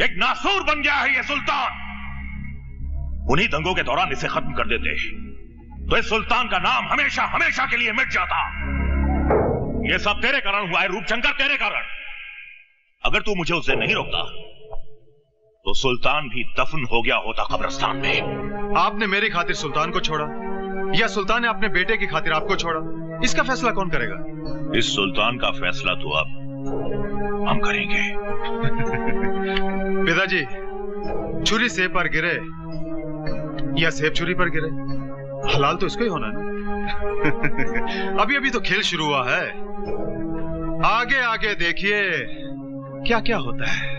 एक नासूर बन गया है ये सुल्तान। उन्हीं दंगों के दौरान इसे खत्म कर देते तो इस सुल्तान का नाम हमेशा हमेशा के लिए मिट जाता। ये सब तेरे कारण हुआ है रूपशंकर, तेरे कारण। अगर तू मुझे उससे नहीं रोकता तो सुल्तान भी दफन हो गया होता कब्रिस्तान में। आपने मेरी खातिर सुल्तान को छोड़ा या सुल्तान ने अपने बेटे की खातिर आपको छोड़ा, इसका फैसला कौन करेगा? इस सुल्तान का फैसला तो अब हम करेंगे। पिताजी, छुरी सेब पर गिरे या सेब छुरी पर गिरे, हलाल तो इसको ही होना है ना। अभी अभी तो खेल शुरू हुआ है, आगे आगे देखिए क्या क्या होता है।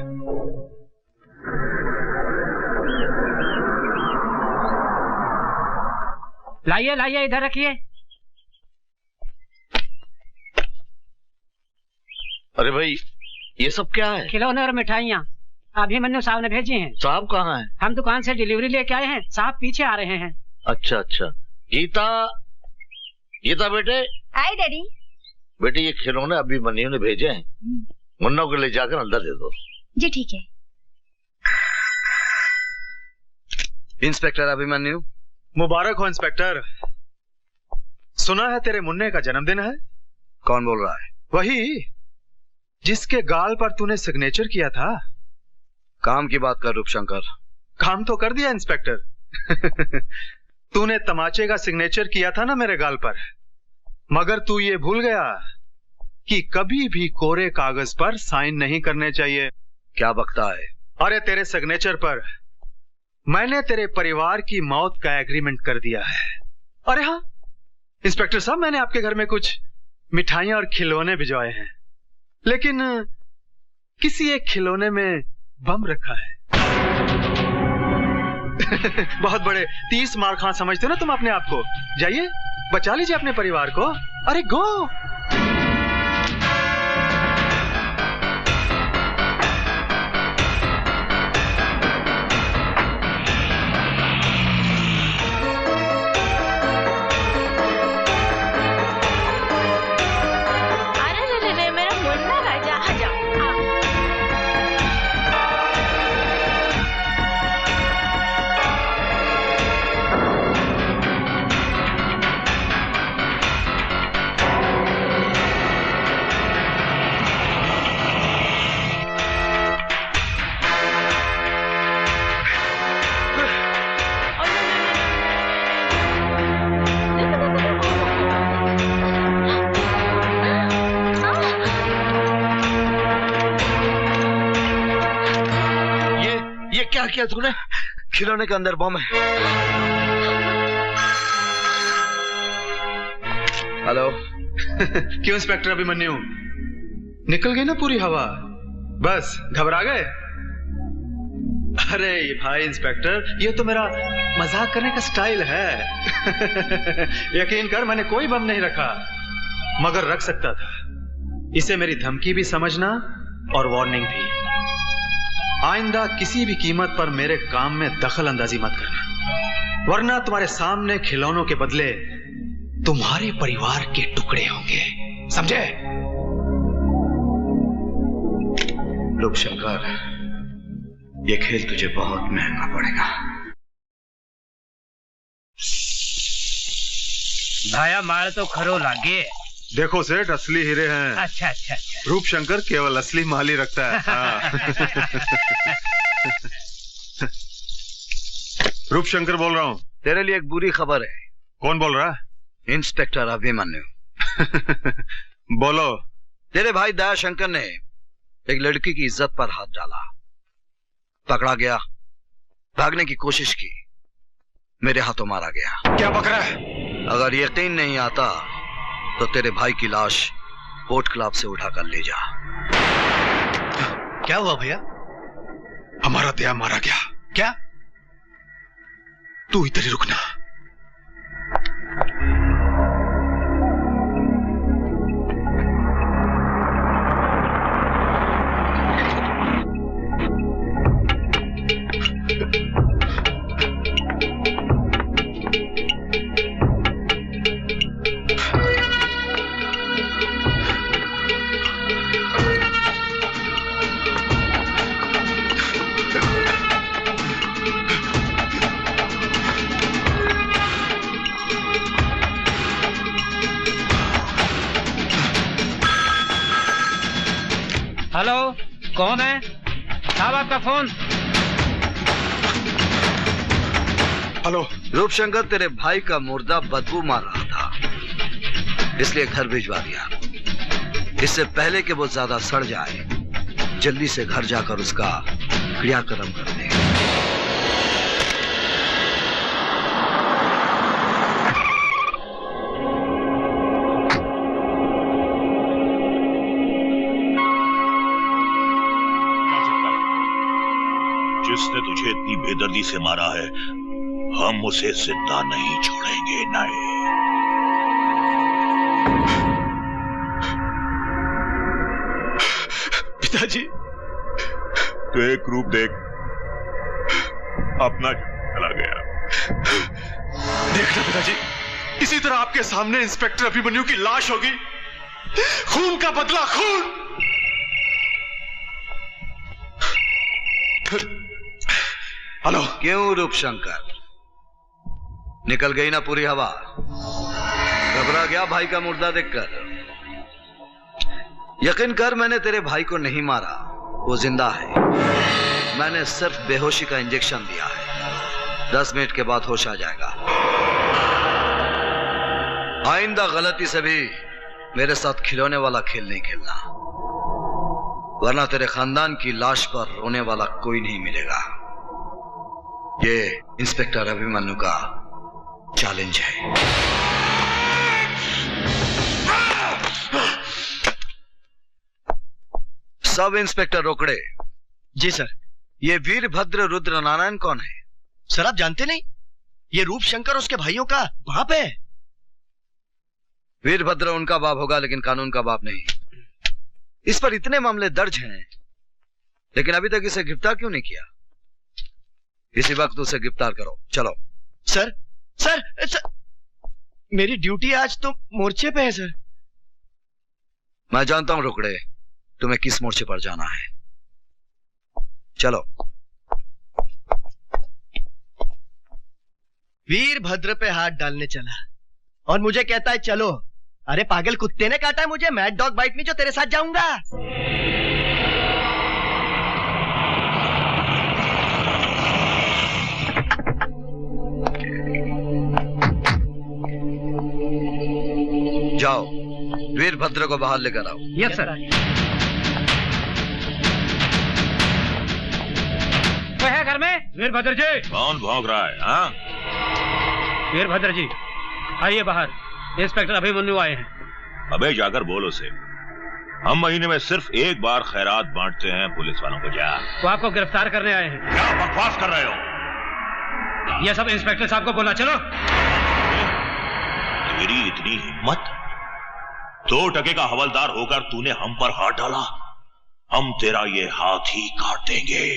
लाइए लाइए, इधर रखिए। अरे भाई, ये सब क्या है? खिलौने और मिठाइयाँ अभिमन्यु साहब ने भेजी हैं। साहब कहाँ हैं? हम दुकान से डिलीवरी लेके आए हैं, साहब पीछे आ रहे हैं। अच्छा अच्छा। गीता, गीता बेटे। हाय डैडी। बेटे, ये खिलौने अभिमन्यु ने भेजे हैं, मुन्ना को ले जाकर अंदर दे दो। जी ठीक है। इंस्पेक्टर अभिमन्यु। मुबारक हो इंस्पेक्टर। सुना है तेरे मुन्ने का जन्मदिन है। कौन बोल रहा है? वही जिसके गाल पर तूने सिग्नेचर किया था। काम की बात कर रूपशंकर। काम तो कर दिया इंस्पेक्टर। तूने तमाचे का सिग्नेचर किया था ना मेरे गाल पर, मगर तू ये भूल गया कि कभी भी कोरे कागज पर साइन नहीं करने चाहिए। क्या बकता है? अरे तेरे सिग्नेचर पर मैंने तेरे परिवार की मौत का एग्रीमेंट कर दिया है। अरे हाँ इंस्पेक्टर साहब, मैंने आपके घर में कुछ मिठाइयां और खिलौने भिजवाए हैं, लेकिन किसी एक खिलौने में बम रखा है। बहुत बड़े 30 मार खां समझते हो ना तुम अपने आप को। जाइए बचा लीजिए अपने परिवार को। अरे गो। ये क्या किया तूने? खिलौने के अंदर बम है। हेलो। क्यों इंस्पेक्टर अभिमन्यु, निकल गई ना पूरी हवा? बस घबरा गए? अरे भाई इंस्पेक्टर, ये तो मेरा मजाक करने का स्टाइल है। यकीन कर, मैंने कोई बम नहीं रखा, मगर रख सकता था। इसे मेरी धमकी भी समझना और वार्निंग भी। आइंदा किसी भी कीमत पर मेरे काम में दखल अंदाजी मत करना, वरना तुम्हारे सामने खिलौनों के बदले तुम्हारे परिवार के टुकड़े होंगे, समझे? रूप शंकर, ये खेल तुझे बहुत महंगा पड़ेगा। भाया मार तो खरो लागे। देखो सेठ, असली हीरे हैं। अच्छा अच्छा अच्छा। रूप शंकर केवल असली माल ही रखता है। रूप शंकर बोल रहा हूँ। तेरे लिए एक बुरी खबर है। कौन बोल रहा है? इंस्पेक्टर अभिमन्यु। बोलो। तेरे भाई दया शंकर ने एक लड़की की इज्जत पर हाथ डाला, पकड़ा गया, भागने की कोशिश की, मेरे हाथों मारा गया। क्या बक रहा है? अगर यकीन नहीं आता तो तेरे भाई की लाश कोर्ट क्लब से उठाकर ले जा। क्या हुआ भैया? हमारा दया मारा गया। क्या? तू इधर ही रुकना। हेलो, कौन है? साहब आपका फोन। हेलो। रूप शंकर, तेरे भाई का मुर्दा बदबू मार रहा था, इसलिए घर भिजवा दिया। इससे पहले कि वो ज्यादा सड़ जाए, जल्दी से घर जाकर उसका क्रियाक्रम कर दे। जिसने तुझे इतनी बेदर्दी से मारा है, हम उसे जिंदा नहीं छोड़ेंगे। नहीं। पिताजी, तो एक रूप देख, अपना चला गया। देखना पिताजी, इसी तरह आपके सामने इंस्पेक्टर अभिमन्यु की लाश होगी। खून का बदला, खून। हेलो। क्यों रूप शंकर, निकल गई ना पूरी हवा? घबरा गया भाई का मुर्दा देखकर? यकीन कर, मैंने तेरे भाई को नहीं मारा, वो जिंदा है। मैंने सिर्फ बेहोशी का इंजेक्शन दिया है, 10 मिनट के बाद होश आ जाएगा। आइंदा गलती से भी मेरे साथ खिलौने वाला खेल नहीं खेलना, वरना तेरे खानदान की लाश पर रोने वाला कोई नहीं मिलेगा। ये इंस्पेक्टर अभिमन्यु का चैलेंज है। सब इंस्पेक्टर रोकड़े। जी सर। ये वीरभद्र रुद्र नारायण कौन है? सर आप जानते नहीं? ये रूप शंकर उसके भाइयों का बाप है। वीरभद्र उनका बाप होगा, लेकिन कानून का बाप नहीं। इस पर इतने मामले दर्ज हैं, लेकिन अभी तक इसे गिरफ्तार क्यों नहीं किया? इसी वक्त उसे गिरफ्तार करो, चलो। सर सर सर, मेरी ड्यूटी आज तो मोर्चे पे है सर। मैं जानता हूं रोकड़े, तुम्हें किस मोर्चे पर जाना है। चलो। वीरभद्र पे हाथ डालने चला और मुझे कहता है चलो। अरे पागल कुत्ते ने काटा है मुझे, मैड डॉग बाइट में जो तेरे साथ जाऊंगा। जाओ, वीरभद्र को बाहर लेकर आओ। Yes sir. वह घर वीरभद्र जी। कौन भौंक रहा है? हाँ, वीरभद्र जी आइए बाहर, इंस्पेक्टर अभिमन्यु आए हैं। अबे जाकर बोल उसे, हम महीने में सिर्फ एक बार खैरात बांटते हैं पुलिस वालों को। जा, वो आपको गिरफ्तार करने आए हैं। क्या बकवास कर रहे हो? ये सब इंस्पेक्टर साहब को बोला। चलो। तेरी इतनी हिम्मत, 2 टके का हवलदार होकर तूने हम पर हाथ डाला? हम तेरा ये हाथ ही काट देंगे।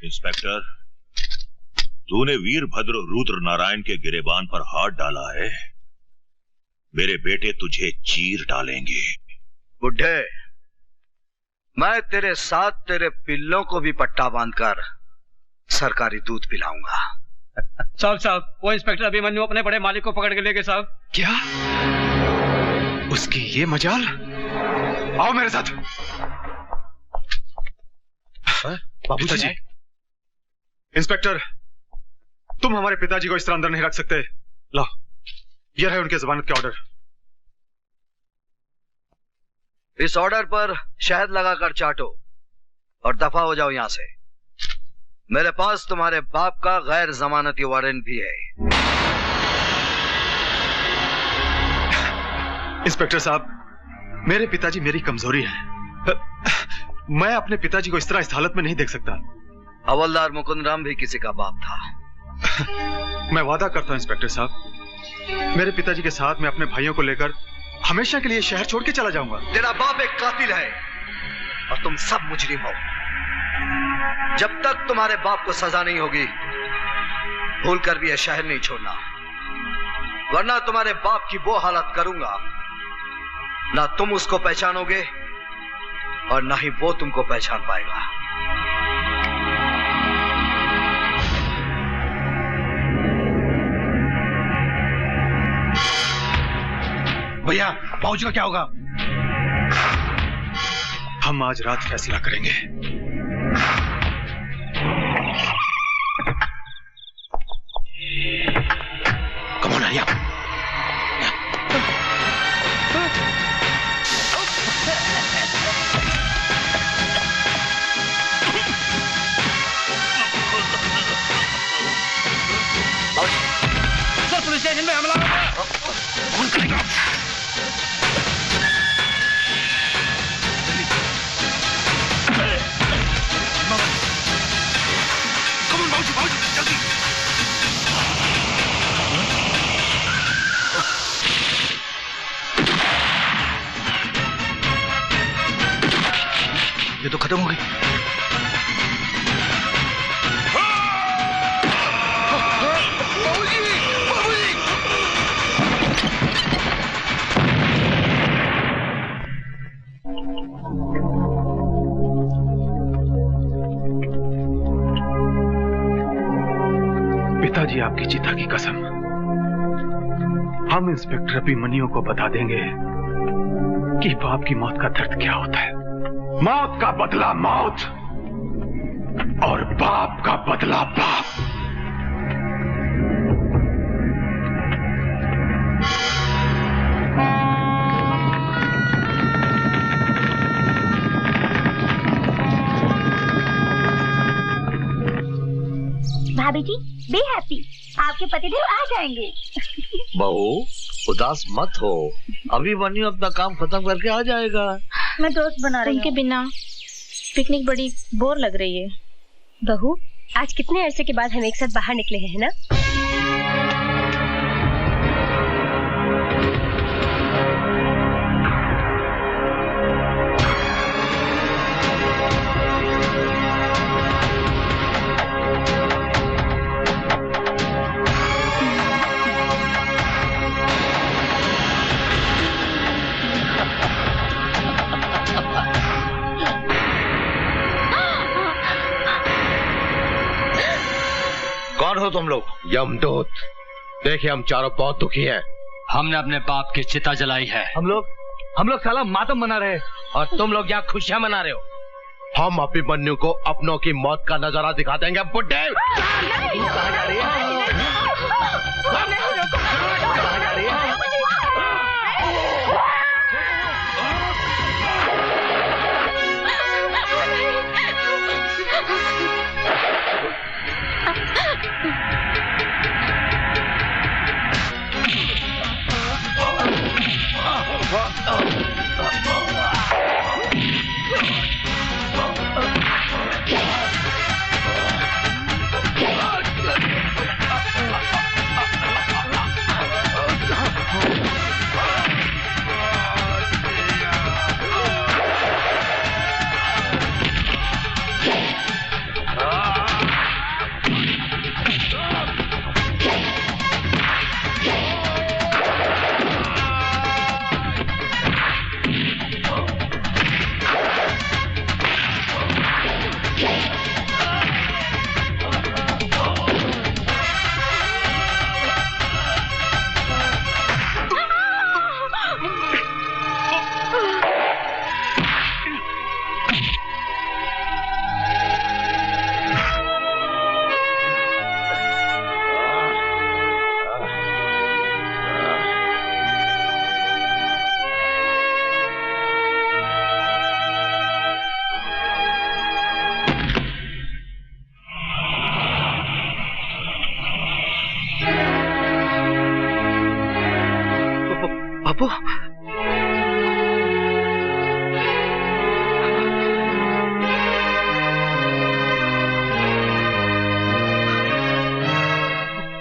इंस्पेक्टर, तूने वीरभद्र रुद्र नारायण के गिरेबान पर हाथ डाला है। मेरे बेटे तुझे चीर डालेंगे। बुढ़े, मैं तेरे साथ तेरे पिल्लों को भी पट्टा बांधकर सरकारी दूध पिलाऊंगा। साहब, वो इंस्पेक्टर अभिमन्यु अपने बड़े मालिक को पकड़ के ले गए साहब। क्या? उसकी ये मजाल? आओ मेरे साथ। पिताजी, इंस्पेक्टर, तुम हमारे पिताजी को इस तरह अंदर नहीं रख सकते। लो, ये है उनके जमानत के ऑर्डर। इस ऑर्डर पर शहद लगाकर चाटो और दफा हो जाओ यहां से। मेरे पास तुम्हारे बाप का गैर जमानती वारंट भी है। इंस्पेक्टर साहब, मेरे पिताजी मेरी कमजोरी है। मैं अपने पिताजी को इस तरह इस हालत में नहीं देख सकता। हवलदार मुकुंद राम भी किसी का बाप था। मैं वादा करता हूं इंस्पेक्टर साहब, मेरे पिताजी के साथ मैं अपने भाइयों को लेकर हमेशा के लिए शहर छोड़ के चला जाऊंगा। तेरा बाप एक कातिल है और तुम सब मुजरिम हो। जब तक तुम्हारे बाप को सजा नहीं होगी, भूल कर भी यह शहर नहीं छोड़ना, वरना तुम्हारे बाप की वो हालत करूंगा, ना तुम उसको पहचानोगे और ना ही वो तुमको पहचान पाएगा। भैया, बाबूजी का क्या होगा? हम आज रात फैसला करेंगे। Come on Arya. Sir, police station में हमला हो गया। ये तो खत्म हो गई। पिताजी, आपकी चिता की कसम, हम इंस्पेक्टर अभिमन्यु को बता देंगे कि बाप की मौत का दर्द क्या होता है। मौत का बदला मौत और बाप का बदला बाप। भाभी जी, बी हैप्पी, आपके पतिदेव आ जाएंगे। बहू, उदास मत हो, अभिमन्यु अपना काम खत्म करके आ जाएगा। मैं दोस्त बना रही हूँ। उनके बिना पिकनिक बड़ी बोर लग रही है। बहू, आज कितने अरसे के बाद हम एक साथ बाहर निकले हैं ना? कौन हो तुम लोग? यमदूत। देखिए, हम चारों बहुत दुखी हैं। हमने अपने बाप की चिता जलाई है। हम लोग हम लोग साला मातम मना रहे और तुम लोग यहाँ खुशियां मना रहे हो। हम अभिमन्यु को अपनों की मौत का नजारा दिखा देंगे बुड्ढे।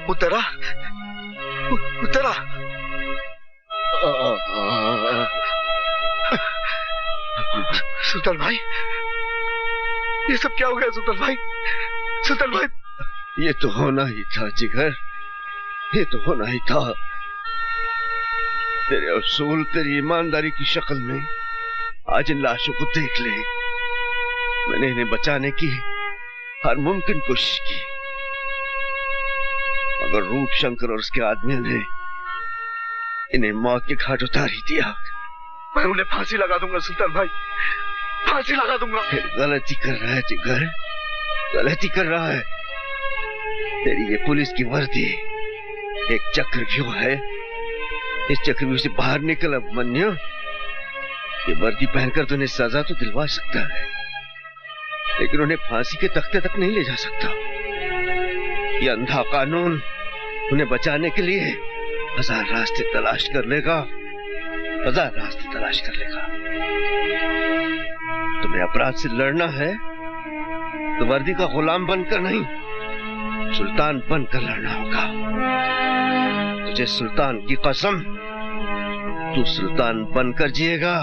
उतरा उतरा। सुल्तान भाई, ये सब क्या हो गया सुल्तान भाई? सुल्तान भाई, ये तो होना ही था जिगर, ये तो होना ही था। तेरे असूल, तेरी ईमानदारी की शक्ल में आज इन लाशों को देख ले। मैंने इन्हें बचाने की हर मुमकिन कोशिश की, मगर रूप शंकर और उसके आदमियों ने इन्हें मौत के घाट उतार ही दिया। मैं उन्हें फांसी लगा दूंगा सुल्तान भाई, फांसी लगा दूंगा। फिर गलती कर रहा है जिगर, गलती कर रहा है। तेरी ये पुलिस की वर्दी एक चक्रव्यूह है। इस चक्रव्यूह से बाहर निकल अभिमन्यु। ये वर्दी पहनकर तो उन्हें सजा तो दिलवा सकता है, लेकिन उन्हें फांसी के तख्ते तक नहीं ले जा सकता। ये अंधा कानून उन्हें बचाने के लिए हजार रास्ते तलाश कर लेगा, हजार रास्ते तलाश कर लेगा। तुम्हें अपराध से लड़ना है तो वर्दी का गुलाम बनकर नहीं, सुल्तान बनकर लड़ना होगा। तुझे सुल्तान की कसम, तू सुल्तान बनकर जिएगा,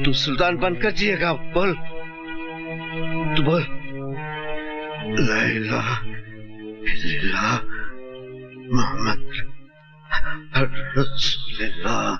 तू सुल्तान बनकर जिएगा। बोल, तू बोल, ला इलाहा इल्लल्लाह मोहम्मद रसूलुल्लाह।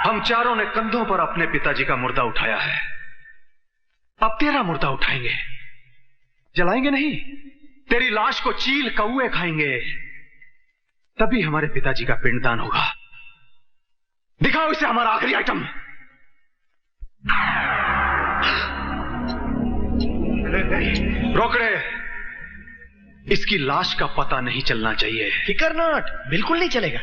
हम चारों ने कंधों पर अपने पिताजी का मुर्दा उठाया है, अब तेरा मुर्दा उठाएंगे। जलाएंगे नहीं, तेरी लाश को चील कौए खाएंगे, तभी हमारे पिताजी का पिंडदान होगा। दिखाओ इसे हमारा आखिरी आइटम। रोकड़े, इसकी लाश का पता नहीं चलना चाहिए। फिकर नॉट, बिल्कुल नहीं चलेगा।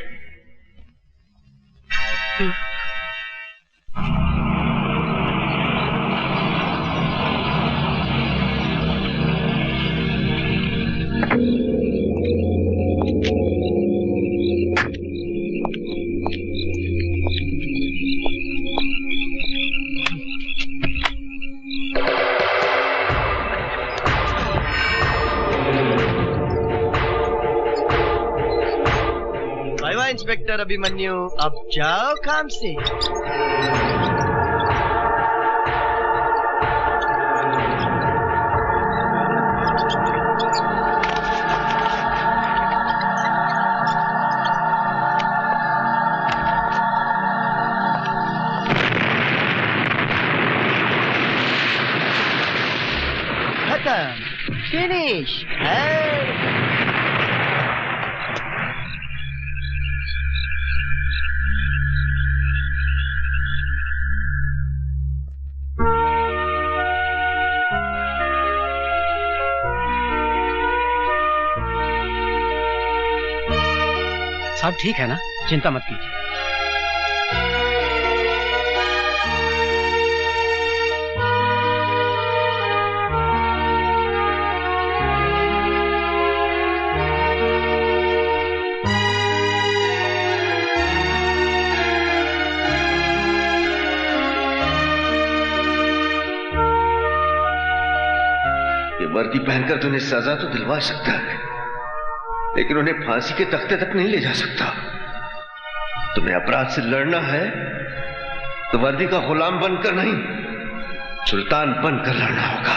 इंस्पेक्टर अभिमन्यु, अब जाओ काम से। खत्म, फिनिश है। सब ठीक है ना, चिंता मत कीजिए। ये वर्दी पहनकर तुम्हें सजा तो दिलवा सकता है, लेकिन उन्हें फांसी के तख्ते तक नहीं ले जा सकता। तुम्हें अपराध से लड़ना है तो वर्दी का गुलाम बनकर नहीं, सुल्तान बनकर लड़ना होगा।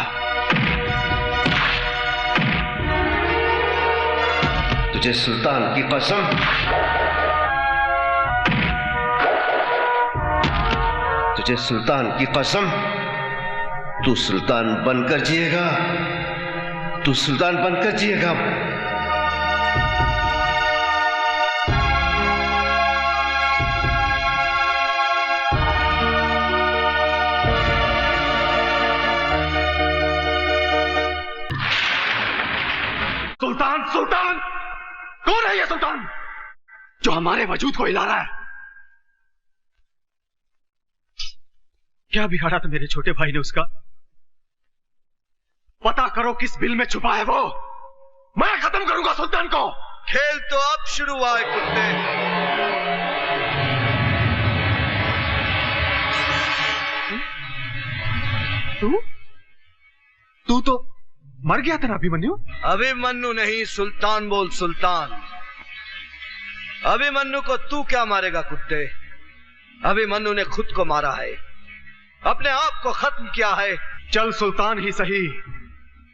तुझे सुल्तान की कसम, तुझे सुल्तान की कसम, तू सुल्तान बनकर जिएगा, तू सुल्तान बनकर जिएगा। सुल्तान, सुल्तान कौन है ये सुल्तान जो हमारे वजूद को हिला रहा है? क्या बिगाड़ा था मेरे छोटे भाई ने उसका? पता करो किस बिल में छुपा है वो। मैं खत्म करूंगा सुल्तान को। खेल तो अब शुरू हुआ है कुत्ते। तू तो मर गया था ना अभिमन्यु? अभिमन्यु नहीं, सुल्तान बोल, सुल्तान। अभिमन्यु को तू क्या मारेगा कुत्ते? अभिमन्यु ने खुद को मारा है, अपने आप को खत्म किया है। चल सुल्तान ही सही,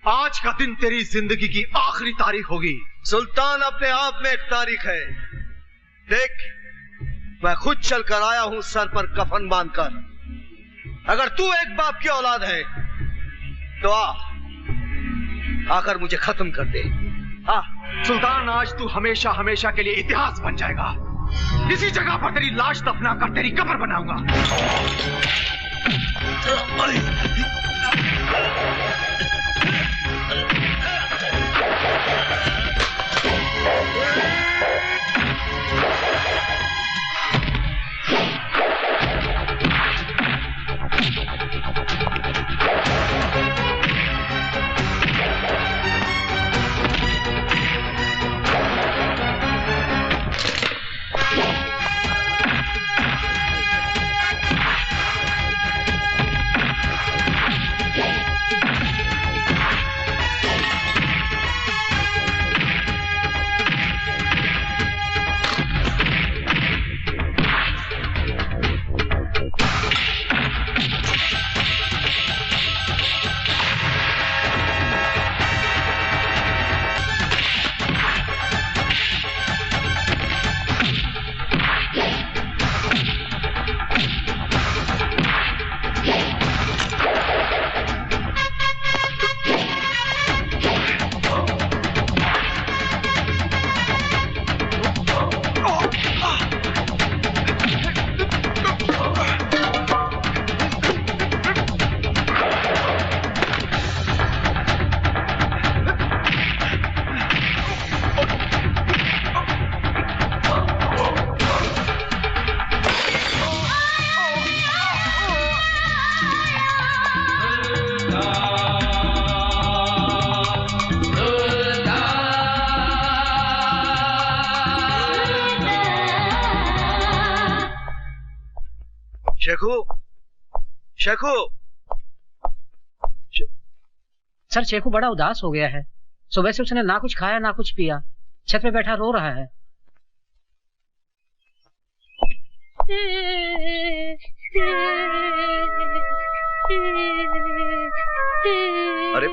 आज का दिन तेरी जिंदगी की आखिरी तारीख होगी। सुल्तान अपने आप में एक तारीख है। देख, मैं खुद चलकर आया हूं सर पर कफन बांधकर। अगर तू एक बाप की औलाद है तो आकर मुझे खत्म कर दे। सुल्तान, आज तू हमेशा हमेशा के लिए इतिहास बन जाएगा। इसी जगह पर तेरी लाश दफना कर तेरी कब्र बनाऊंगा। शेखू, शेखू। सर शेखू बड़ा उदास हो गया है। सुबह से उसने ना कुछ खाया ना कुछ पिया, छत पे बैठा रो रहा है। अरे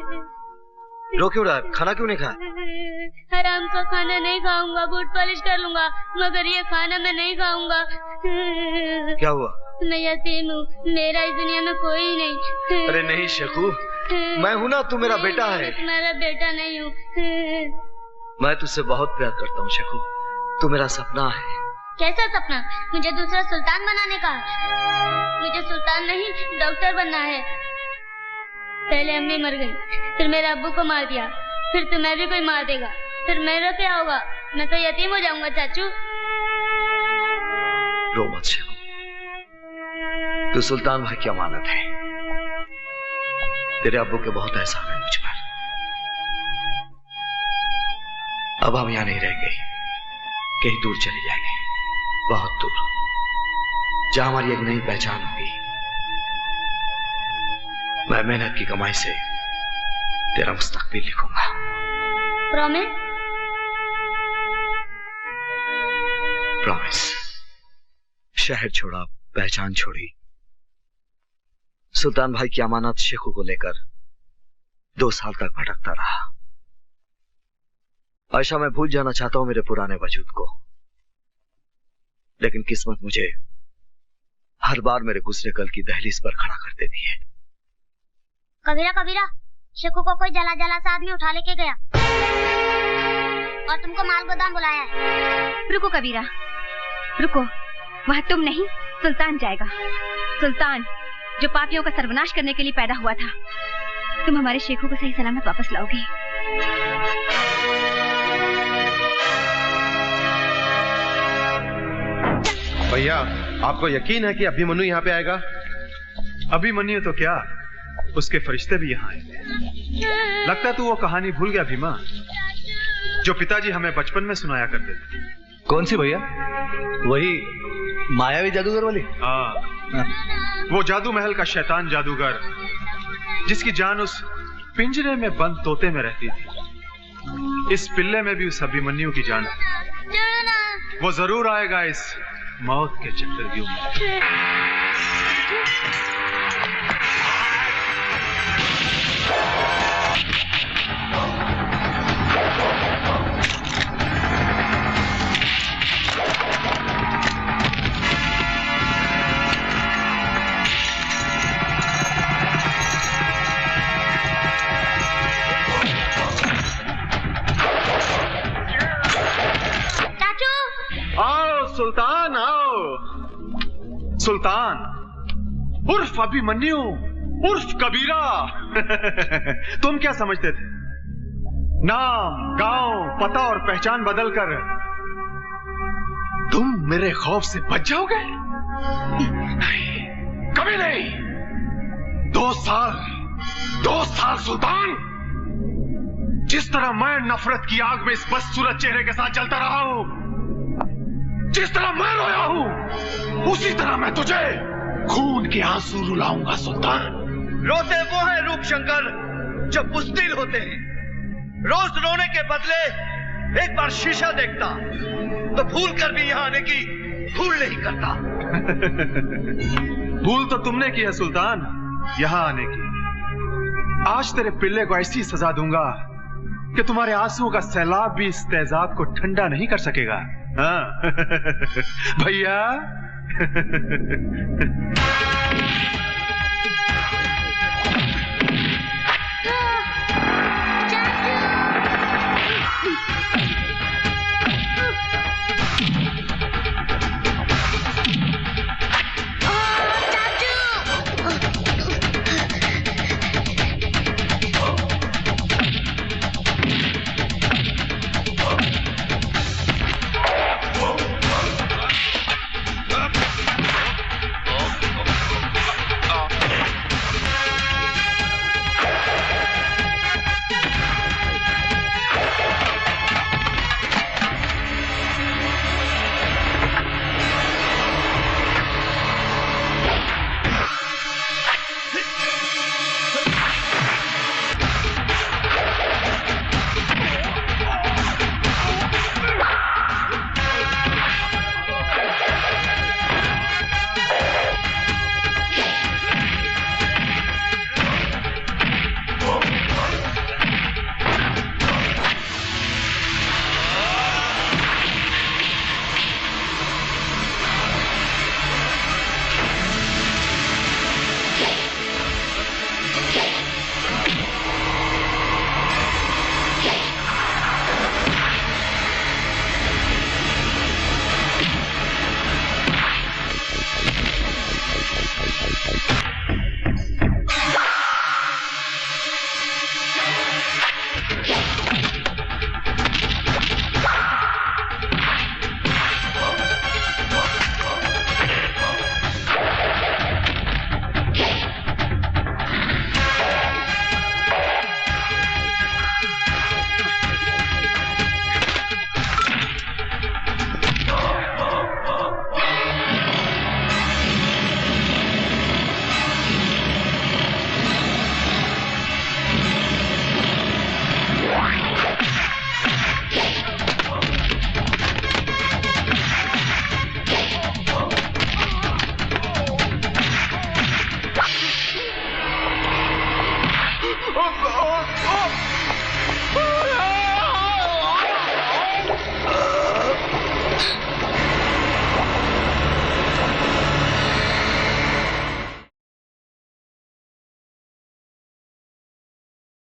रो क्यों रहा है? खाना क्यों नहीं खाया? हराम का खाना नहीं खाऊंगा, बूट पॉलिश कर लूंगा, मगर ये खाना मैं नहीं खाऊंगा। क्या हुआ? मैं यतीम हूँ, मेरा इस दुनिया में कोई नहीं। अरे नहीं शेखू, मैं हूँ ना, तू मेरा बेटा है। तुम्हारा बेटा नहीं हूँ। मैं तुझसे बहुत प्यार करता हूँ शेखू, तू मेरा सपना है। कैसा सपना? मुझे दूसरा सुल्तान बनाने का। मुझे सुल्तान नहीं, डॉक्टर बनना है। पहले अम्मी मर गई, फिर मेरे अब्बू को मार दिया, फिर तुम्हें भी कोई मार देगा, फिर मेरा क्या होगा? मैं तो यतीम हो जाऊंगा चाचू। रो मत शेखू, तू सुल्तान भाई की अमानत है। तेरे अब्बू के बहुत एहसान है मुझ पर। अब हम यहाँ नहीं रहेंगे, कहीं दूर चले जाएंगे, बहुत दूर, जहां हमारी एक नई पहचान होगी। मैं मेहनत की कमाई से तेरा मुस्तकबिल लिखूंगा। प्रॉमिस? प्रॉमिस। शहर छोड़ा, पहचान छोड़ी, सुल्तान भाई की अमानत शेखू को लेकर 2 साल तक भटकता रहा। आयशा, मैं भूल जाना चाहता हूं मेरे पुराने वजूद को, लेकिन किस्मत मुझे हर बार मेरे गुजरे कल की दहलीज पर खड़ा कर देती है। कबीरा कबीरा, शेखू को कोई जला जला सा आदमी उठा लेके गया और तुमको माल गोदाम बुलाया है। रुको कबीरा, रुको, वह तुम नहीं, सुल्तान जाएगा। सुल्तान जो पापियों का सर्वनाश करने के लिए पैदा हुआ था। तुम हमारे शेखू को सही सलामत वापस लाओगे। भैया, आपको यकीन है कि अभिमन्यु यहाँ पे आएगा? अभिमन्यु तो क्या, उसके फरिश्ते भी यहाँ आएंगे। लगता है तू वो कहानी भूल गया भीमा, जो पिताजी हमें बचपन में सुनाया करते थे। कौन सी भैया? वही मायावी जादूगर वाली? हाँ, वो जादू महल का शैतान जादूगर, जिसकी जान उस पिंजरे में बंद तोते में रहती थी। इस पिल्ले में भी उस अभिमन्यु की जान है। वो जरूर आएगा इस मौत के चक्रव्यूह में। सुल्तान आओ। सुल्तान उर्फ अभिमन्यु उर्फ कबीरा। तुम क्या समझते थे? नाम, गांव, पता और पहचान बदलकर तुम मेरे खौफ से बच जाओगे? कभी नहीं। 2 साल सुल्तान, जिस तरह मैं नफरत की आग में इस बदसूरत चेहरे के साथ जलता रहा हूं, जिस तरह मैं रोया हूं, उसी तरह मैं तुझे खून के आंसू रुलाऊंगा सुल्तान। रोते वो है रूप शंकर जो बुज़दिल होते हैं। रोज रोने के बदले एक बार शीशा देखता तो भूल कर भी यहाँ आने की भूल नहीं करता। भूल तो तुमने की है सुल्तान, यहाँ आने की। आज तेरे पिल्ले को ऐसी सजा दूंगा कि तुम्हारे आंसुओं का सैलाब भी इस तेजाब को ठंडा नहीं कर सकेगा। हाँ भैया।